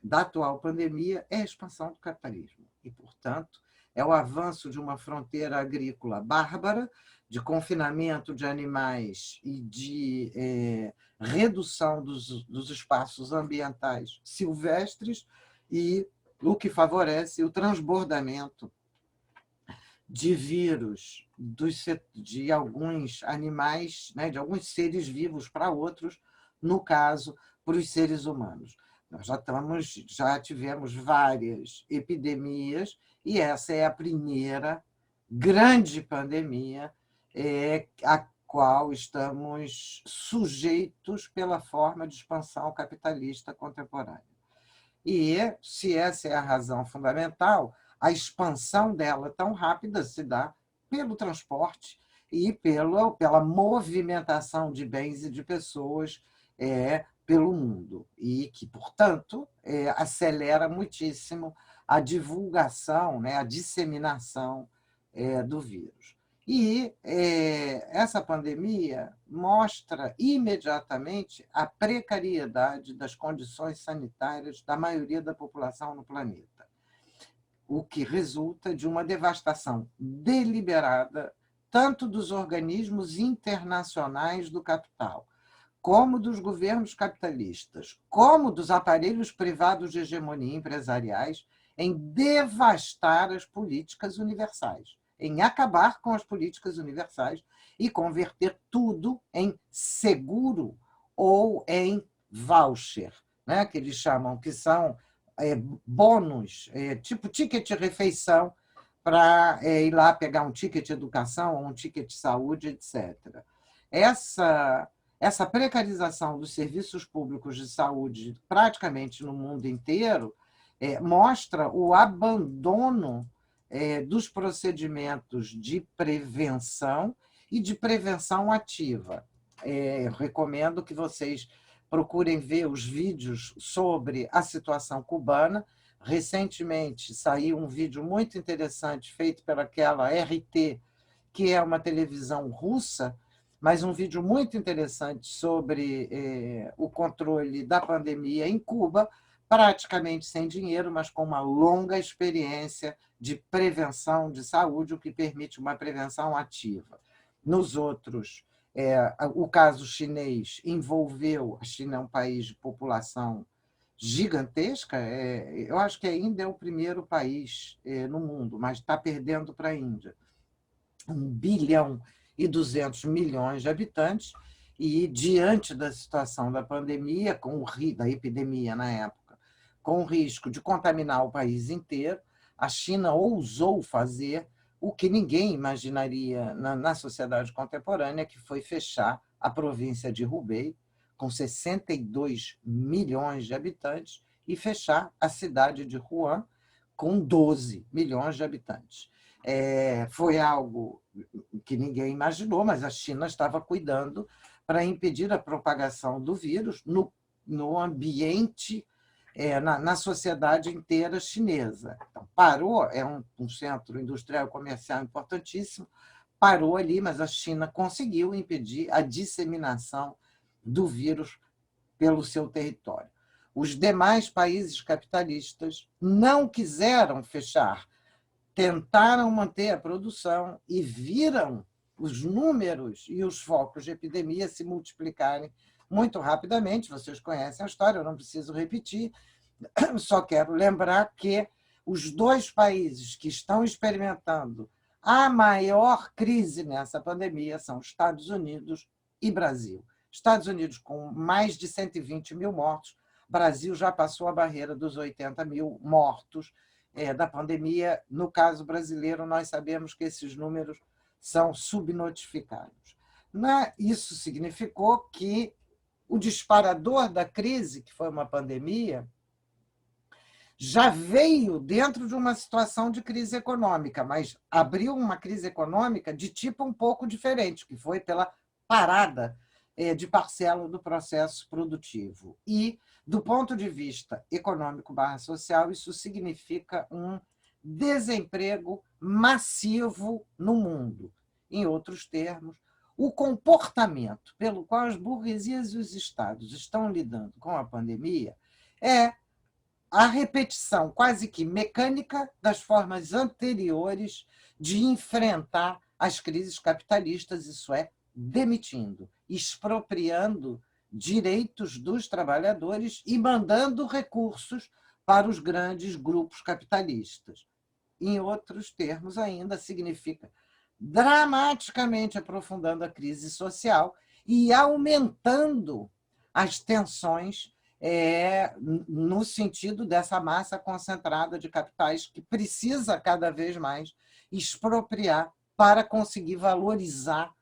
da atual pandemia é a expansão do capitalismo e, portanto, é o avanço de uma fronteira agrícola bárbara, de confinamento de animais e de redução dos espaços ambientais silvestres, e o que favorece o transbordamento de vírus de alguns animais, né, de alguns seres vivos para outros, no caso, para os seres humanos. Nós já tivemos várias epidemias, e essa é a primeira grande pandemia a qual estamos sujeitos pela forma de expansão capitalista contemporânea. E, se essa é a razão fundamental, a expansão dela tão rápida se dá pelo transporte e pela movimentação de bens e de pessoas pelo mundo, e que, portanto, acelera muitíssimo a divulgação, né, a disseminação do vírus. E essa pandemia mostra imediatamente a precariedade das condições sanitárias da maioria da população no planeta, o que resulta de uma devastação deliberada tanto dos organismos internacionais do capital, como dos governos capitalistas, como dos aparelhos privados de hegemonia empresariais, em devastar as políticas universais, em acabar com as políticas universais e converter tudo em seguro ou em voucher, né, que eles chamam, que são bônus, tipo ticket de refeição, para ir lá pegar um ticket de educação ou um ticket de saúde, etc. Essa precarização dos serviços públicos de saúde, praticamente no mundo inteiro, mostra o abandono dos procedimentos de prevenção e de prevenção ativa. Eu recomendo que vocês procurem ver os vídeos sobre a situação cubana. Recentemente saiu um vídeo muito interessante feito pelaquela RT, que é uma televisão russa, mas um vídeo muito interessante sobre o controle da pandemia em Cuba, praticamente sem dinheiro, mas com uma longa experiência de prevenção de saúde, o que permite uma prevenção ativa. Nos outros, o caso chinês envolveu, a China é um país de população gigantesca, eu acho que ainda é o primeiro país no mundo, mas está perdendo para a Índia. 1,2 bilhão de habitantes, e diante da situação da pandemia, da epidemia na época, com o risco de contaminar o país inteiro. A China ousou fazer o que ninguém imaginaria na sociedade contemporânea, que foi fechar a província de Hubei, com 62 milhões de habitantes, e fechar a cidade de Wuhan, com 12 milhões de habitantes. Foi algo que ninguém imaginou, mas a China estava cuidando para impedir a propagação do vírus no ambiente, na sociedade inteira chinesa. Então, parou, é um centro industrial e comercial importantíssimo, parou ali, mas a China conseguiu impedir a disseminação do vírus pelo seu território. Os demais países capitalistas não quiseram fechar, tentaram manter a produção e viram os números e os focos de epidemia se multiplicarem muito rapidamente. Vocês conhecem a história, eu não preciso repetir, só quero lembrar que os dois países que estão experimentando a maior crise nessa pandemia são Estados Unidos e Brasil. Estados Unidos com mais de 120 mil mortos, Brasil já passou a barreira dos 80 mil mortos da pandemia. No caso brasileiro, nós sabemos que esses números são subnotificados. Isso significou que o disparador da crise, que foi uma pandemia, já veio dentro de uma situação de crise econômica, mas abriu uma crise econômica de tipo um pouco diferente, que foi pela parada de parcela do processo produtivo. E, do ponto de vista econômico/social, isso significa um desemprego massivo no mundo. Em outros termos, o comportamento pelo qual as burguesias e os estados estão lidando com a pandemia é a repetição quase que mecânica das formas anteriores de enfrentar as crises capitalistas, isso é, demitindo, expropriando direitos dos trabalhadores e mandando recursos para os grandes grupos capitalistas. Em outros termos, ainda significa dramaticamente aprofundando a crise social e aumentando as tensões no sentido dessa massa concentrada de capitais que precisa cada vez mais expropriar para conseguir valorizar,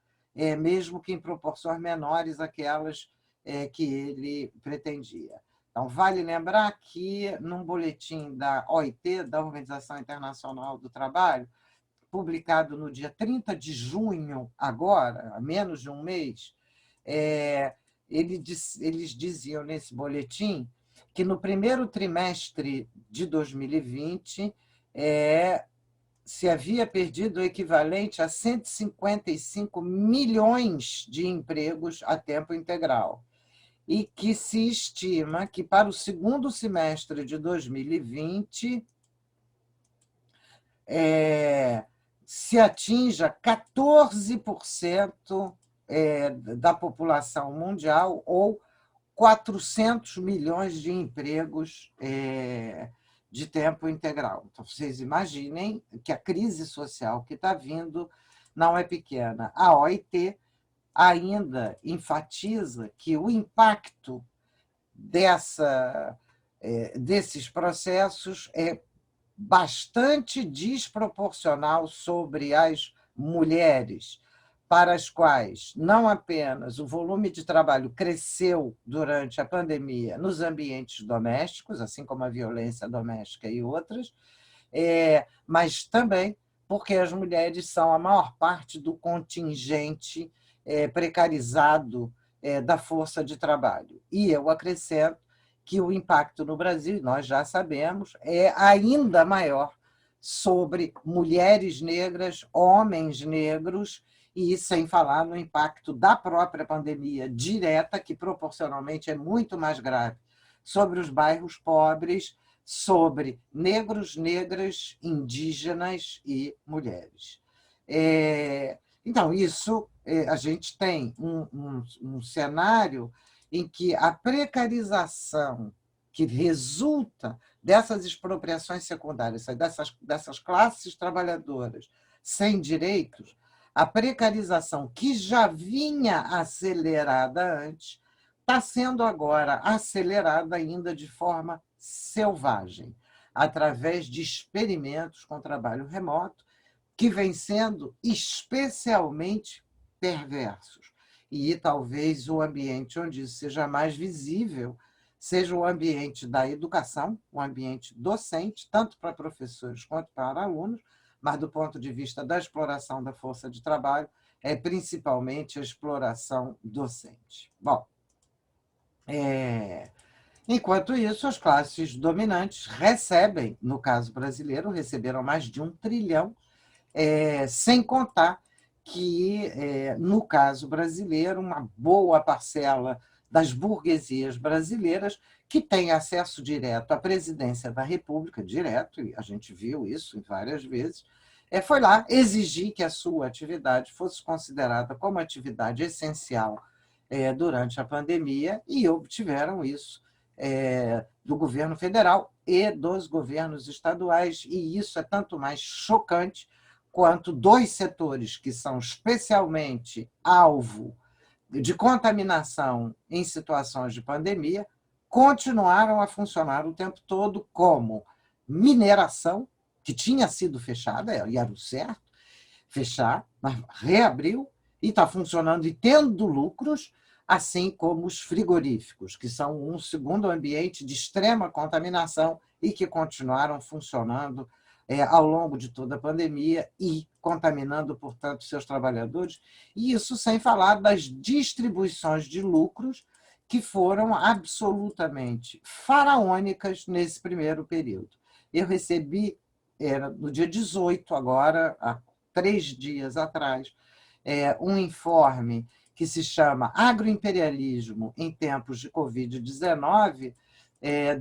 mesmo que em proporções menores, aquelas que ele pretendia. Então, vale lembrar que, num boletim da OIT, da Organização Internacional do Trabalho, publicado no dia 30 de junho, agora, há menos de um mês, eles diziam nesse boletim que no primeiro trimestre de 2020 se havia perdido o equivalente a 155 milhões de empregos a tempo integral e que se estima que para o segundo semestre de 2020 se atinja 14% da população mundial ou 400 milhões de empregos de tempo integral. Então, vocês imaginem que a crise social que está vindo não é pequena. A OIT ainda enfatiza que o impacto desses processos é bastante desproporcional sobre as mulheres, para as quais não apenas o volume de trabalho cresceu durante a pandemia nos ambientes domésticos, assim como a violência doméstica e outras, mas também porque as mulheres são a maior parte do contingente precarizado da força de trabalho. E eu acrescento que o impacto no Brasil, nós já sabemos, é ainda maior sobre mulheres negras, homens negros, e sem falar no impacto da própria pandemia direta, que proporcionalmente é muito mais grave, sobre os bairros pobres, sobre negros, negras, indígenas e mulheres. Então, isso, a gente tem um cenário em que a precarização que resulta dessas expropriações secundárias, dessas classes trabalhadoras sem direitos, a precarização que já vinha acelerada antes, está sendo agora acelerada ainda de forma selvagem, através de experimentos com trabalho remoto, que vêm sendo especialmente perversos. E talvez o ambiente onde isso seja mais visível seja o ambiente da educação, o ambiente docente, tanto para professores quanto para alunos, mas do ponto de vista da exploração da força de trabalho, é principalmente a exploração docente. Bom, enquanto isso, as classes dominantes recebem, no caso brasileiro, receberam mais de 1 trilhão, sem contar que, no caso brasileiro, uma boa parcela das burguesias brasileiras que tem acesso direto à presidência da República, direto, e a gente viu isso várias vezes, foi lá exigir que a sua atividade fosse considerada como atividade essencial durante a pandemia e obtiveram isso do governo federal e dos governos estaduais, e isso é tanto mais chocante quanto 2 setores que são especialmente alvo de contaminação em situações de pandemia continuaram a funcionar o tempo todo, como mineração, que tinha sido fechada, e era o certo fechar, mas reabriu e está funcionando e tendo lucros, assim como os frigoríficos, que são um segundo ambiente de extrema contaminação e que continuaram funcionando ao longo de toda a pandemia e contaminando, portanto, seus trabalhadores. E isso sem falar das distribuições de lucros que foram absolutamente faraônicas nesse primeiro período. Eu recebi, no dia 18, agora, há 3 dias atrás, um informe que se chama Agroimperialismo em Tempos de Covid-19,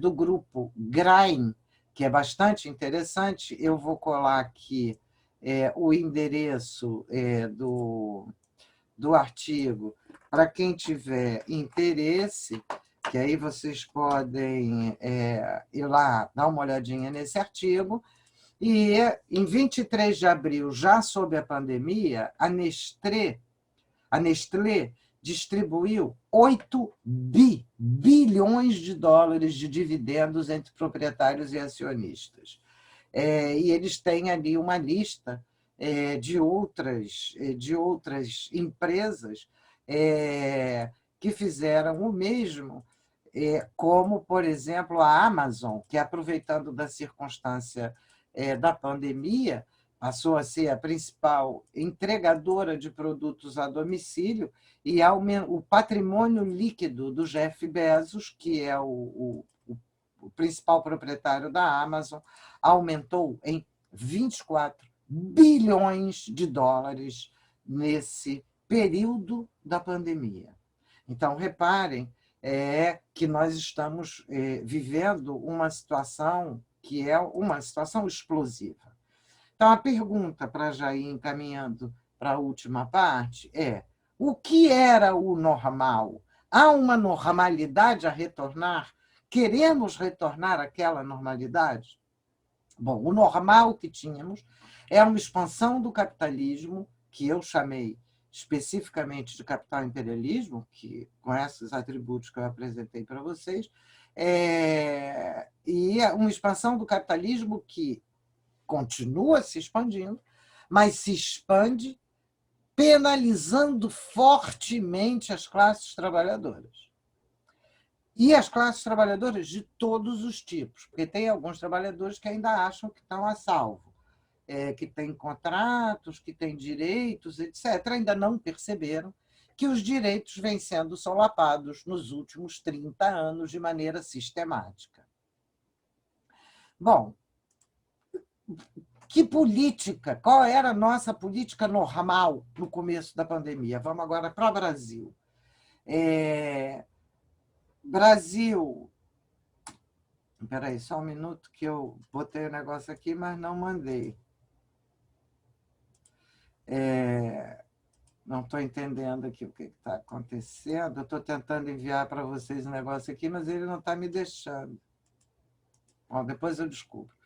do grupo Grain, que é bastante interessante. Eu vou colar aqui o endereço do artigo para quem tiver interesse, que aí vocês podem ir lá dar uma olhadinha nesse artigo. E em 23 de abril, já sob a pandemia, a Nestlé distribuiu 8 bilhões de dólares de dividendos entre proprietários e acionistas. E eles têm ali uma lista de outras empresas que fizeram o mesmo, como, por exemplo, a Amazon, que, aproveitando da circunstância da pandemia, passou a ser a principal entregadora de produtos a domicílio, e o patrimônio líquido do Jeff Bezos, que é o principal proprietário da Amazon, aumentou em 24 bilhões de dólares nesse período da pandemia. Então, reparem que nós estamos vivendo uma situação que é uma situação explosiva. Então, a pergunta, para já ir encaminhando para a última parte, o que era o normal? Há uma normalidade a retornar? Queremos retornar àquela normalidade? Bom, o normal que tínhamos é uma expansão do capitalismo, que eu chamei especificamente de capital imperialismo, que, com esses atributos que eu apresentei para vocês, e uma expansão do capitalismo que continua se expandindo, mas se expande penalizando fortemente as classes trabalhadoras. E as classes trabalhadoras de todos os tipos, porque tem alguns trabalhadores que ainda acham que estão a salvo, que têm contratos, que têm direitos, etc., ainda não perceberam que os direitos vêm sendo solapados nos últimos 30 anos de maneira sistemática. Bom, que política? Qual era a nossa política normal no começo da pandemia? Vamos agora para o Brasil. Brasil. Espera aí, só um minuto que eu botei o negócio aqui, mas não mandei. Não estou entendendo aqui o que está acontecendo. Eu estou tentando enviar para vocês um negócio aqui, mas ele não está me deixando. Bom, depois eu descubro.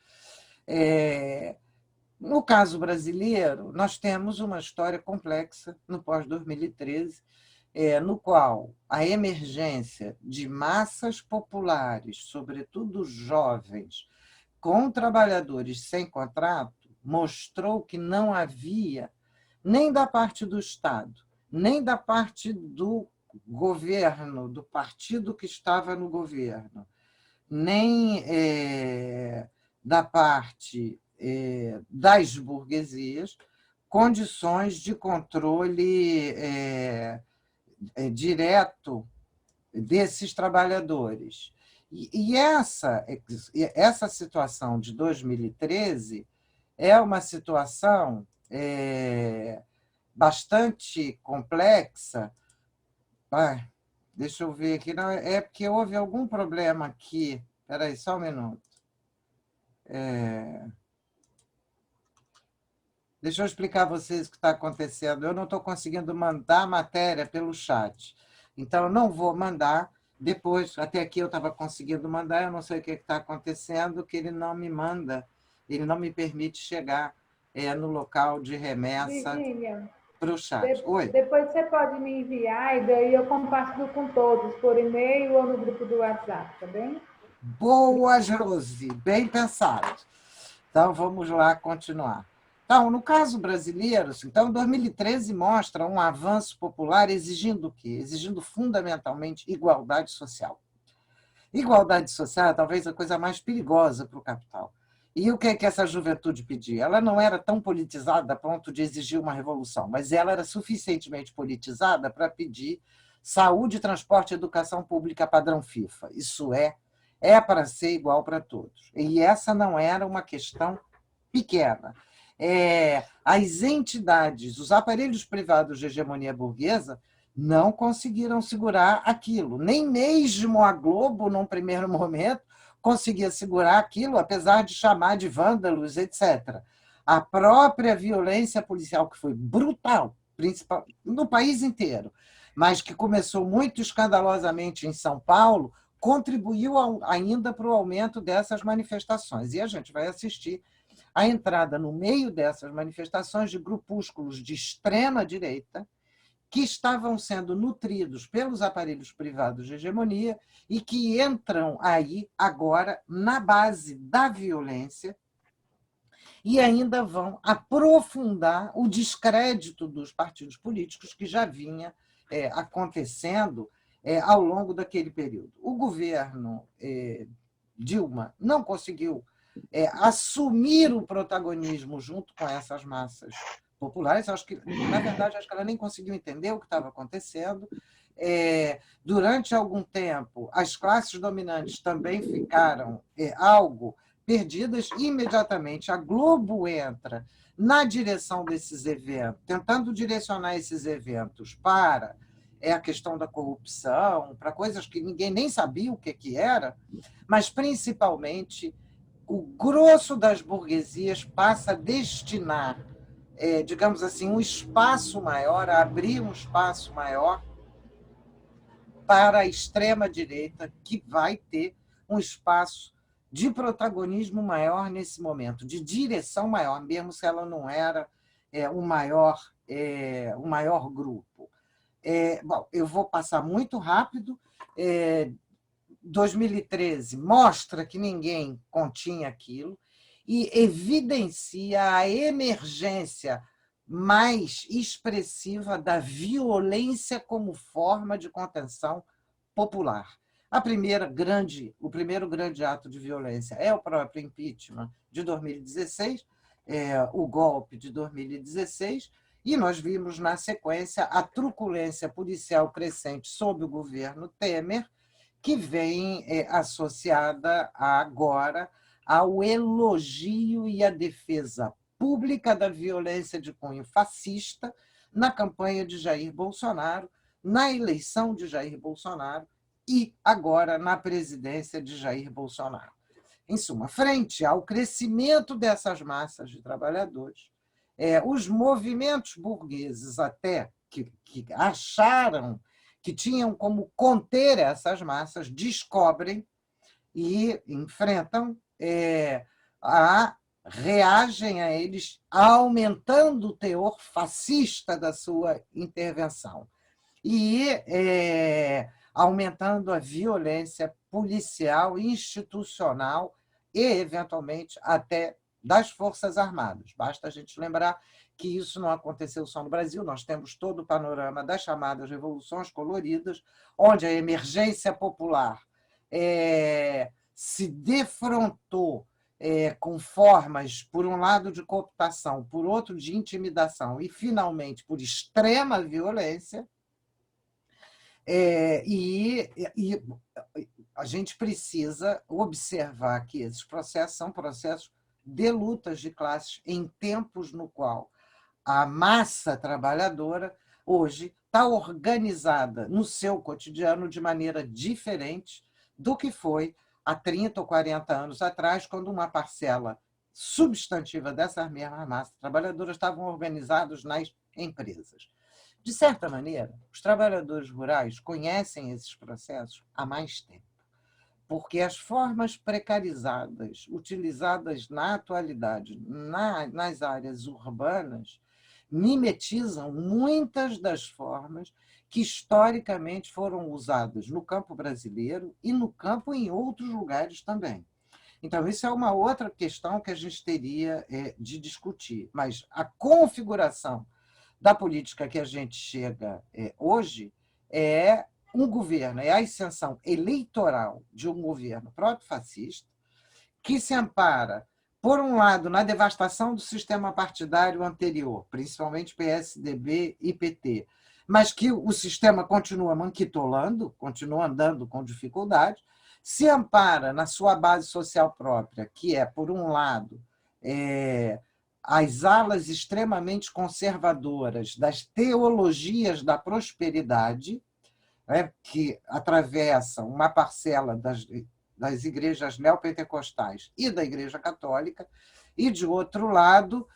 No caso brasileiro, nós temos uma história complexa no pós-2013, no qual a emergência de massas populares, sobretudo jovens, com trabalhadores sem contrato, mostrou que não havia, nem da parte do Estado, nem da parte do governo, do partido que estava no governo, nem da parte das burguesias, condições de controle direto desses trabalhadores. E essa situação de 2013 é uma situação bastante complexa. Deixa eu ver aqui. Não, é porque houve algum problema aqui. Espera aí, só um minuto. Deixa eu explicar a vocês o que está acontecendo. Eu não estou conseguindo mandar a matéria pelo chat. Então, eu não vou mandar. Depois, até aqui eu estava conseguindo mandar, eu não sei o que está acontecendo, que ele não me manda, ele não me permite chegar no local de remessa para o chat. Oi? Depois você pode me enviar e daí eu compartilho com todos, por e-mail ou no grupo do WhatsApp, tá bem? Boa, Josi, bem pensado. Então, vamos lá continuar. Então, no caso brasileiro, então, 2013 mostra um avanço popular exigindo o quê? Exigindo fundamentalmente igualdade social. Igualdade social é talvez a coisa mais perigosa para o capital. E o que é que essa juventude pedia? Ela não era tão politizada a ponto de exigir uma revolução, mas ela era suficientemente politizada para pedir saúde, transporte e educação pública padrão FIFA. Isso é para ser igual para todos. E essa não era uma questão pequena. As entidades, os aparelhos privados de hegemonia burguesa, não conseguiram segurar aquilo. Nem mesmo a Globo, num primeiro momento, conseguia segurar aquilo, apesar de chamar de vândalos, etc. A própria violência policial, que foi brutal, principal, no país inteiro, mas que começou muito escandalosamente em São Paulo, contribuiu ainda para o aumento dessas manifestações. E a gente vai assistir a entrada no meio dessas manifestações de grupúsculos de extrema-direita que estavam sendo nutridos pelos aparelhos privados de hegemonia e que entram aí agora na base da violência e ainda vão aprofundar o descrédito dos partidos políticos que já vinha acontecendo ao longo daquele período. O governo Dilma não conseguiu assumir o protagonismo junto com essas massas populares. Acho que, na verdade, acho que ela nem conseguiu entender o que estava acontecendo. Durante algum tempo, as classes dominantes também ficaram algo perdidas. Imediatamente, a Globo entra na direção desses eventos, tentando direcionar esses eventos para a questão da corrupção, para coisas que ninguém nem sabia o que era, mas, principalmente, o grosso das burguesias passa a destinar, digamos assim, um espaço maior, a abrir um espaço maior para a extrema-direita, que vai ter um espaço de protagonismo maior nesse momento, de direção maior, mesmo se ela não era o maior grupo. Bom, eu vou passar muito rápido. 2013 mostra que ninguém continha aquilo e evidencia a emergência mais expressiva da violência como forma de contenção popular. O primeiro grande ato de violência é o próprio impeachment de 2016, o golpe de 2016, e nós vimos, na sequência, a truculência policial crescente sob o governo Temer, que vem associada agora ao elogio e à defesa pública da violência de cunho fascista na campanha de Jair Bolsonaro, na eleição de Jair Bolsonaro e agora na presidência de Jair Bolsonaro. Em suma, frente ao crescimento dessas massas de trabalhadores, os movimentos burgueses até que acharam que tinham como conter essas massas, descobrem e enfrentam, reagem a eles, aumentando o teor fascista da sua intervenção. e aumentando a violência policial, institucional e, eventualmente, até das Forças Armadas. Basta a gente lembrar que isso não aconteceu só no Brasil, nós temos todo o panorama das chamadas revoluções coloridas, onde a emergência popular se defrontou com formas, por um lado, de cooptação, por outro, de intimidação e, finalmente, por extrema violência. E a gente precisa observar que esses processos são processos de lutas de classes em tempos no qual a massa trabalhadora hoje está organizada no seu cotidiano de maneira diferente do que foi há 30 ou 40 anos atrás, quando uma parcela substantiva dessa mesma massa trabalhadora estavam organizados nas empresas. De certa maneira, os trabalhadores rurais conhecem esses processos há mais tempo, porque as formas precarizadas utilizadas na atualidade nas áreas urbanas mimetizam muitas das formas que historicamente foram usadas no campo brasileiro e no campo em outros lugares também. Então, isso é uma outra questão que a gente teria de discutir. Mas a configuração da política que a gente chega hoje é um governo, é a ascensão eleitoral de um governo proto-fascista que se ampara, por um lado, na devastação do sistema partidário anterior, principalmente PSDB e PT, mas que o sistema continua manquitolando, continua andando com dificuldade, se ampara na sua base social própria, que é, por um lado, as alas extremamente conservadoras das teologias da prosperidade, que atravessam uma parcela das igrejas neopentecostais e da Igreja Católica, e, de outro lado,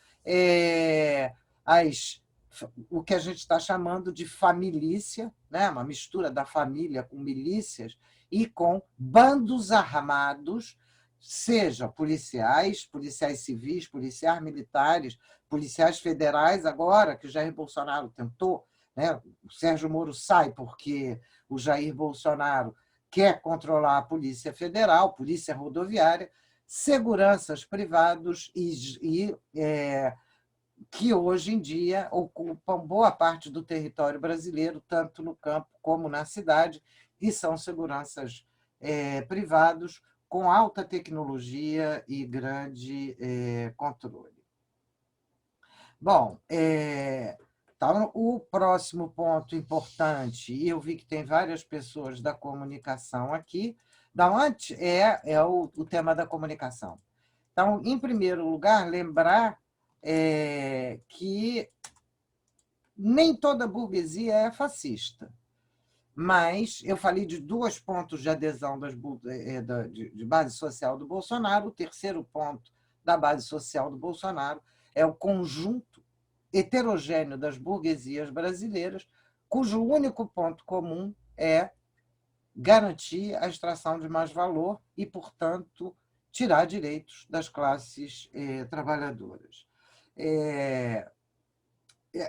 o que a gente está chamando de familícia, né? Uma mistura da família com milícias e com bandos armados, seja policiais, policiais civis, policiais militares, policiais federais, agora que o Jair Bolsonaro tentou, né? O Sérgio Moro sai porque o Jair Bolsonaro quer controlar a Polícia Federal, Polícia Rodoviária, seguranças privados que hoje em dia ocupam boa parte do território brasileiro, tanto no campo como na cidade, e são seguranças privados com alta tecnologia e grande controle. Bom, então, o próximo ponto importante, e eu vi que tem várias pessoas da comunicação aqui, é o tema da comunicação. Então, em primeiro lugar, lembrar que nem toda burguesia é fascista, mas eu falei de 2 pontos de adesão de base social do Bolsonaro. O terceiro ponto da base social do Bolsonaro é o conjunto heterogêneo das burguesias brasileiras, cujo único ponto comum é garantir a extração de mais valor e, portanto, tirar direitos das classes trabalhadoras.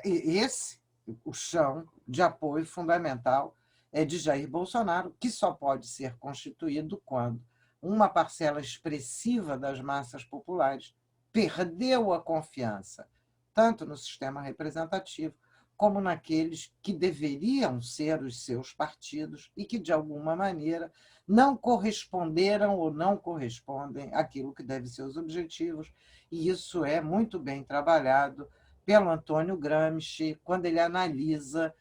Esse, o chão de apoio fundamental é de Jair Bolsonaro, que só pode ser constituído quando uma parcela expressiva das massas populares perdeu a confiança, tanto no sistema representativo, como naqueles que deveriam ser os seus partidos e que, de alguma maneira, não corresponderam ou não correspondem àquilo que devem ser os objetivos, e isso é muito bem trabalhado pelo Antônio Gramsci, quando ele analisa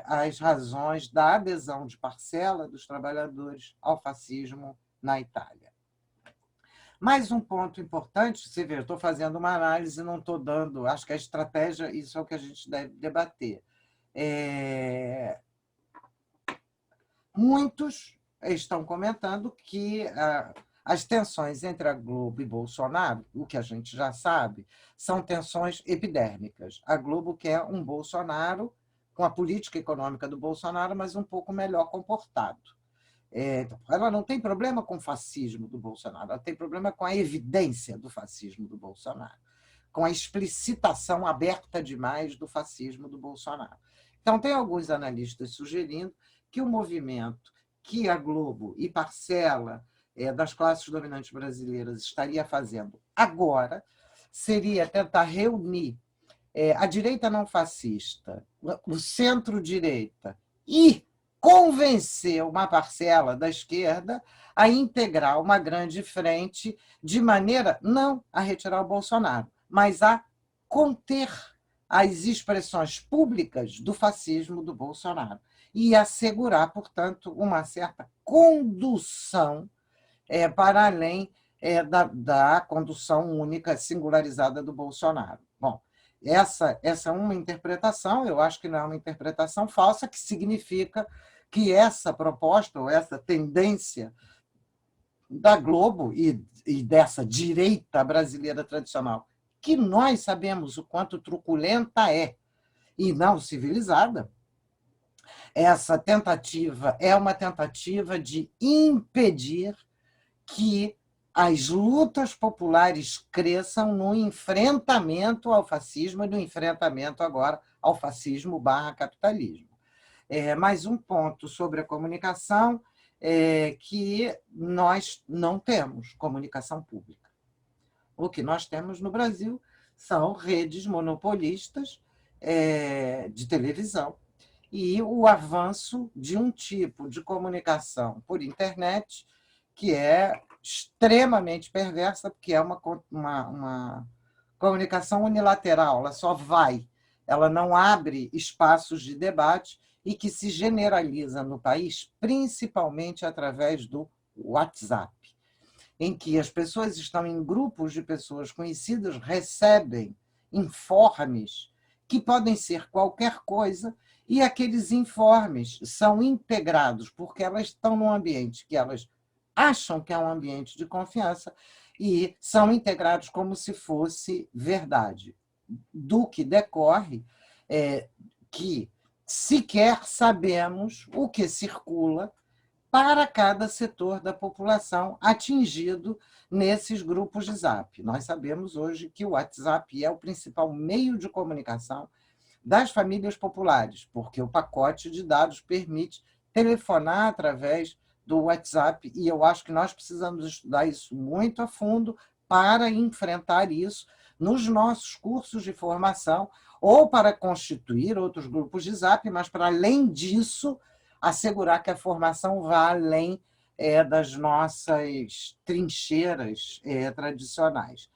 as razões da adesão de parcela dos trabalhadores ao fascismo na Itália. Mais um ponto importante, você vê, eu estou fazendo uma análise e não estou dando, acho que a estratégia, isso é o que a gente deve debater. Muitos estão comentando que as tensões entre a Globo e Bolsonaro, o que a gente já sabe, são tensões epidérmicas. A Globo quer um Bolsonaro com a política econômica do Bolsonaro, mas um pouco melhor comportado. Ela não tem problema com o fascismo do Bolsonaro, ela tem problema com a evidência do fascismo do Bolsonaro, com a explicitação aberta demais do fascismo do Bolsonaro. Então, tem alguns analistas sugerindo que o movimento que a Globo e parcela das classes dominantes brasileiras estaria fazendo agora seria tentar reunir a direita não fascista, o centro-direita, e convencer uma parcela da esquerda a integrar uma grande frente de maneira não a retirar o Bolsonaro, mas a conter as expressões públicas do fascismo do Bolsonaro e assegurar, portanto, uma certa condução para além da condução única, singularizada do Bolsonaro. Bom, essa é uma interpretação, eu acho que não é uma interpretação falsa, que significa que essa proposta ou essa tendência da Globo e dessa direita brasileira tradicional, que nós sabemos o quanto truculenta e não civilizada, essa tentativa é uma tentativa de impedir que as lutas populares cresçam no enfrentamento ao fascismo e no enfrentamento agora ao fascismo/capitalismo. Mais um ponto sobre a comunicação é que nós não temos comunicação pública. O que nós temos no Brasil são redes monopolistas de televisão e o avanço de um tipo de comunicação por internet que é extremamente perversa, porque é uma comunicação unilateral, ela só vai, ela não abre espaços de debate e que se generaliza no país, principalmente através do WhatsApp, em que as pessoas estão em grupos de pessoas conhecidas, recebem informes que podem ser qualquer coisa, e aqueles informes são integrados, porque elas estão num ambiente que elas acham que é um ambiente de confiança e são integrados como se fosse verdade. Do que decorre que sequer sabemos o que circula para cada setor da população atingido nesses grupos de Zap. Nós sabemos hoje que o WhatsApp é o principal meio de comunicação das famílias populares, porque o pacote de dados permite telefonar através do WhatsApp, e eu acho que nós precisamos estudar isso muito a fundo para enfrentar isso nos nossos cursos de formação, ou para constituir outros grupos de Zap, mas, para além disso, assegurar que a formação vá além das nossas trincheiras tradicionais.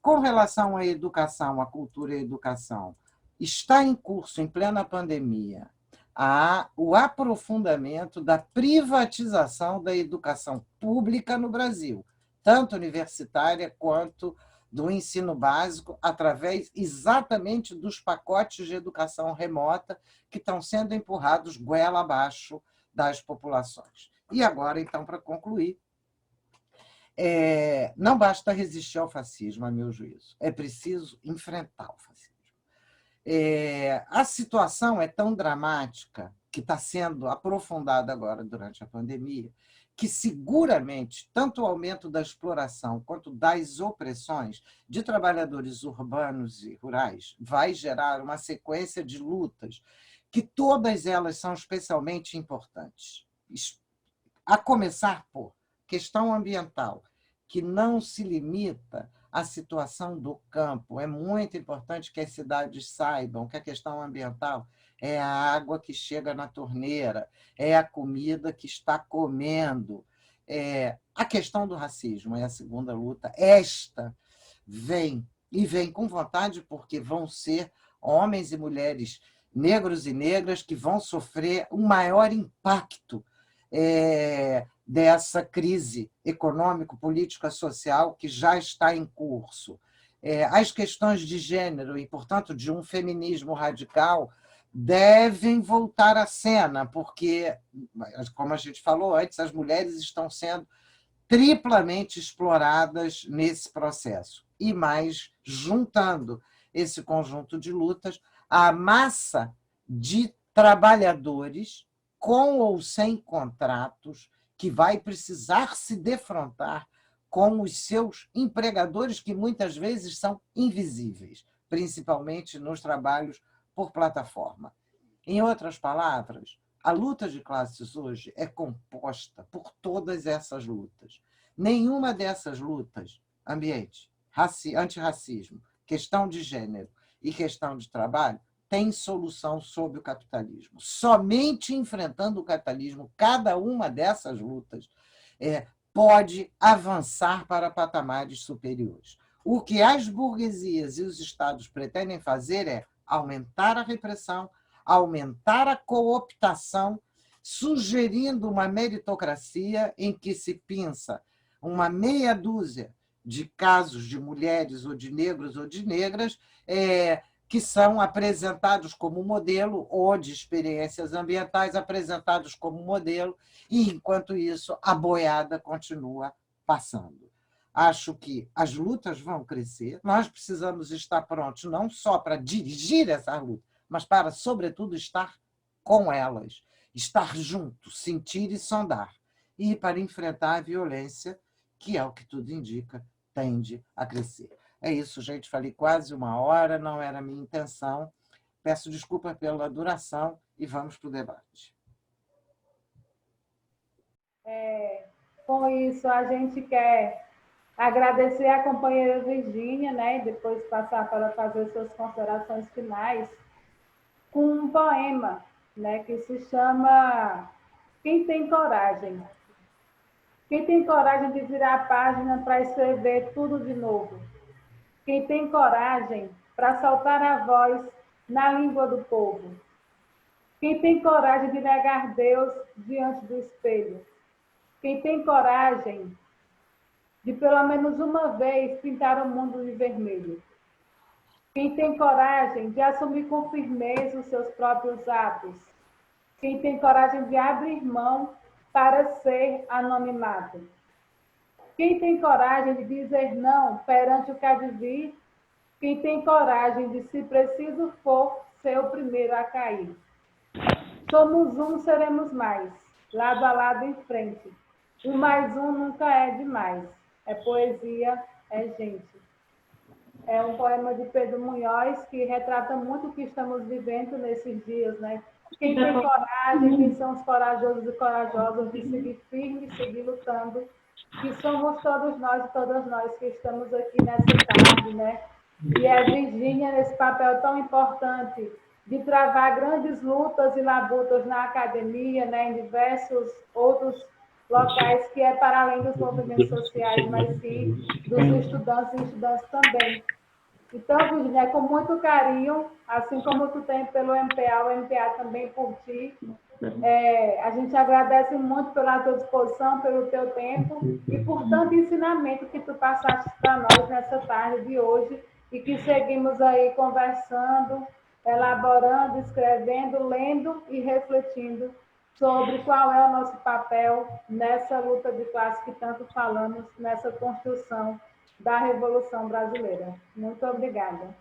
Com relação à educação, à cultura e à educação, está em curso, em plena pandemia, o aprofundamento da privatização da educação pública no Brasil, tanto universitária quanto do ensino básico, através exatamente dos pacotes de educação remota que estão sendo empurrados goela abaixo das populações. E agora, então, para concluir, não basta resistir ao fascismo, a meu juízo, é preciso enfrentar o fascismo. A situação é tão dramática, que está sendo aprofundada agora durante a pandemia, que seguramente tanto o aumento da exploração quanto das opressões de trabalhadores urbanos e rurais vai gerar uma sequência de lutas que todas elas são especialmente importantes. A começar por questão ambiental, que não se limita à situação do campo. É muito importante que as cidades saibam que a questão ambiental é a água que chega na torneira, é a comida que está comendo. A questão do racismo é a segunda luta. Esta vem com vontade, porque vão ser homens e mulheres negros e negras que vão sofrer um maior impacto dessa crise econômico-política social que já está em curso. As questões de gênero e, portanto, de um feminismo radical devem voltar à cena, porque, como a gente falou antes, as mulheres estão sendo triplamente exploradas nesse processo. E mais, juntando esse conjunto de lutas, a massa de trabalhadores com ou sem contratos, que vai precisar se defrontar com os seus empregadores, que muitas vezes são invisíveis, principalmente nos trabalhos por plataforma. Em outras palavras, a luta de classes hoje é composta por todas essas lutas. Nenhuma dessas lutas, ambiente, antirracismo, questão de gênero e questão de trabalho, tem solução sob o capitalismo. Somente enfrentando o capitalismo, cada uma dessas lutas pode avançar para patamares superiores. O que as burguesias e os estados pretendem fazer é aumentar a repressão, aumentar a cooptação, sugerindo uma meritocracia em que se pinça uma meia dúzia de casos de mulheres ou de negros ou de negras que são apresentados como modelo, ou de experiências ambientais apresentados como modelo, e, enquanto isso, a boiada continua passando. Acho que as lutas vão crescer, nós precisamos estar prontos não só para dirigir essa luta, mas para, sobretudo, estar com elas, estar junto, sentir e sondar, e para enfrentar a violência, que é o que tudo indica, tende a crescer. É isso, gente. Falei quase 1 hora, não era a minha intenção. Peço desculpa pela duração e vamos para o debate. Com isso, a gente quer agradecer a companheira Virgínia, né, e depois passar para fazer suas considerações finais, com um poema, né, que se chama Quem Tem Coragem. Quem tem coragem de virar a página para escrever tudo de novo? Quem tem coragem para soltar a voz na língua do povo? Quem tem coragem de negar Deus diante do espelho? Quem tem coragem de pelo menos uma vez pintar o mundo de vermelho? Quem tem coragem de assumir com firmeza os seus próprios atos? Quem tem coragem de abrir mão para ser anonimato? Quem tem coragem de dizer não perante o que há de vir? Quem tem coragem de, se preciso for, ser o primeiro a cair? Somos um, seremos mais, lado a lado em frente. O mais um nunca é demais. É poesia, é gente. É um poema de Pedro Munhoz que retrata muito o que estamos vivendo nesses dias, né? Quem tem coragem, quem são os corajosos e corajosas de seguir firme, seguir lutando, que somos todos nós e todas nós que estamos aqui nessa tarde, né? E é Virgínia nesse papel tão importante de travar grandes lutas e labutas na academia, né, em diversos outros locais, que é para além dos movimentos sociais, mas sim dos estudantes e estudantes também. Então, Virginia, é com muito carinho, assim como tu tem pelo MPA, o MPA também por ti. A gente agradece muito pela tua disposição, pelo teu tempo e por tanto ensinamento que tu passaste para nós nessa tarde de hoje e que seguimos aí conversando, elaborando, escrevendo, lendo e refletindo sobre qual é o nosso papel nessa luta de classe que tanto falamos, nessa construção da Revolução Brasileira. Muito obrigada.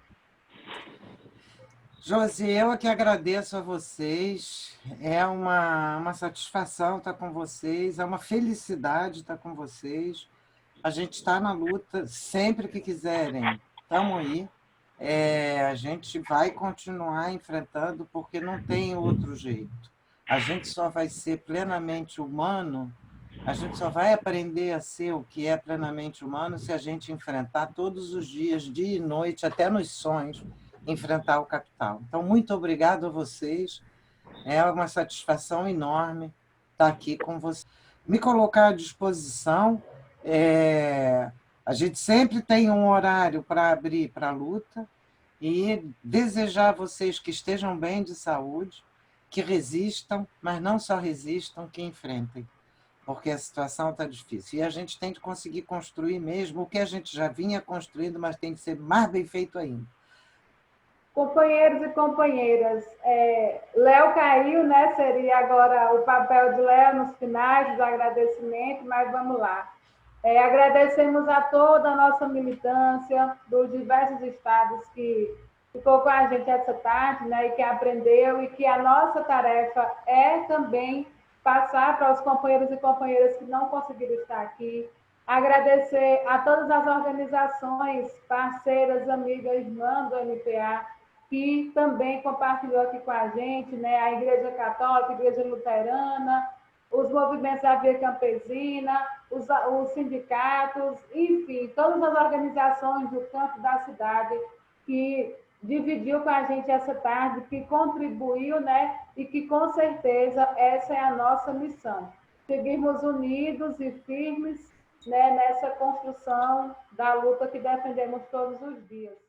Josi, eu que agradeço a vocês. É uma satisfação estar com vocês, é uma felicidade estar com vocês. A gente está na luta sempre que quiserem. Estamos aí. A gente vai continuar enfrentando porque não tem outro jeito. A gente só vai ser plenamente humano, a gente só vai aprender a ser o que é plenamente humano se a gente enfrentar todos os dias, dia e noite, até nos sonhos, enfrentar o capital. Então, muito obrigado a vocês. É uma satisfação enorme estar aqui com vocês. Me colocar à disposição. A gente sempre tem um horário para abrir para a luta e desejar a vocês que estejam bem de saúde, que resistam, mas não só resistam, que enfrentem, porque a situação está difícil. E a gente tem que conseguir construir mesmo o que a gente já vinha construindo, mas tem que ser mais bem feito ainda. Companheiros e companheiras, Léo caiu, né? Seria agora o papel de Léo nos finais dos agradecimentos, mas vamos lá. Agradecemos a toda a nossa militância dos diversos estados que ficou com a gente essa tarde, né? E que aprendeu, e que a nossa tarefa é também passar para os companheiros e companheiras que não conseguiram estar aqui. Agradecer a todas as organizações, parceiras, amigas, irmãs do MPA, que também compartilhou aqui com a gente, né? A Igreja Católica, a Igreja Luterana, os movimentos da Via Campesina, os sindicatos, enfim, todas as organizações do campo da cidade que dividiu com a gente essa tarde, que contribuiu, né? E que com certeza essa é a nossa missão. Seguirmos unidos e firmes, né, nessa construção da luta que defendemos todos os dias.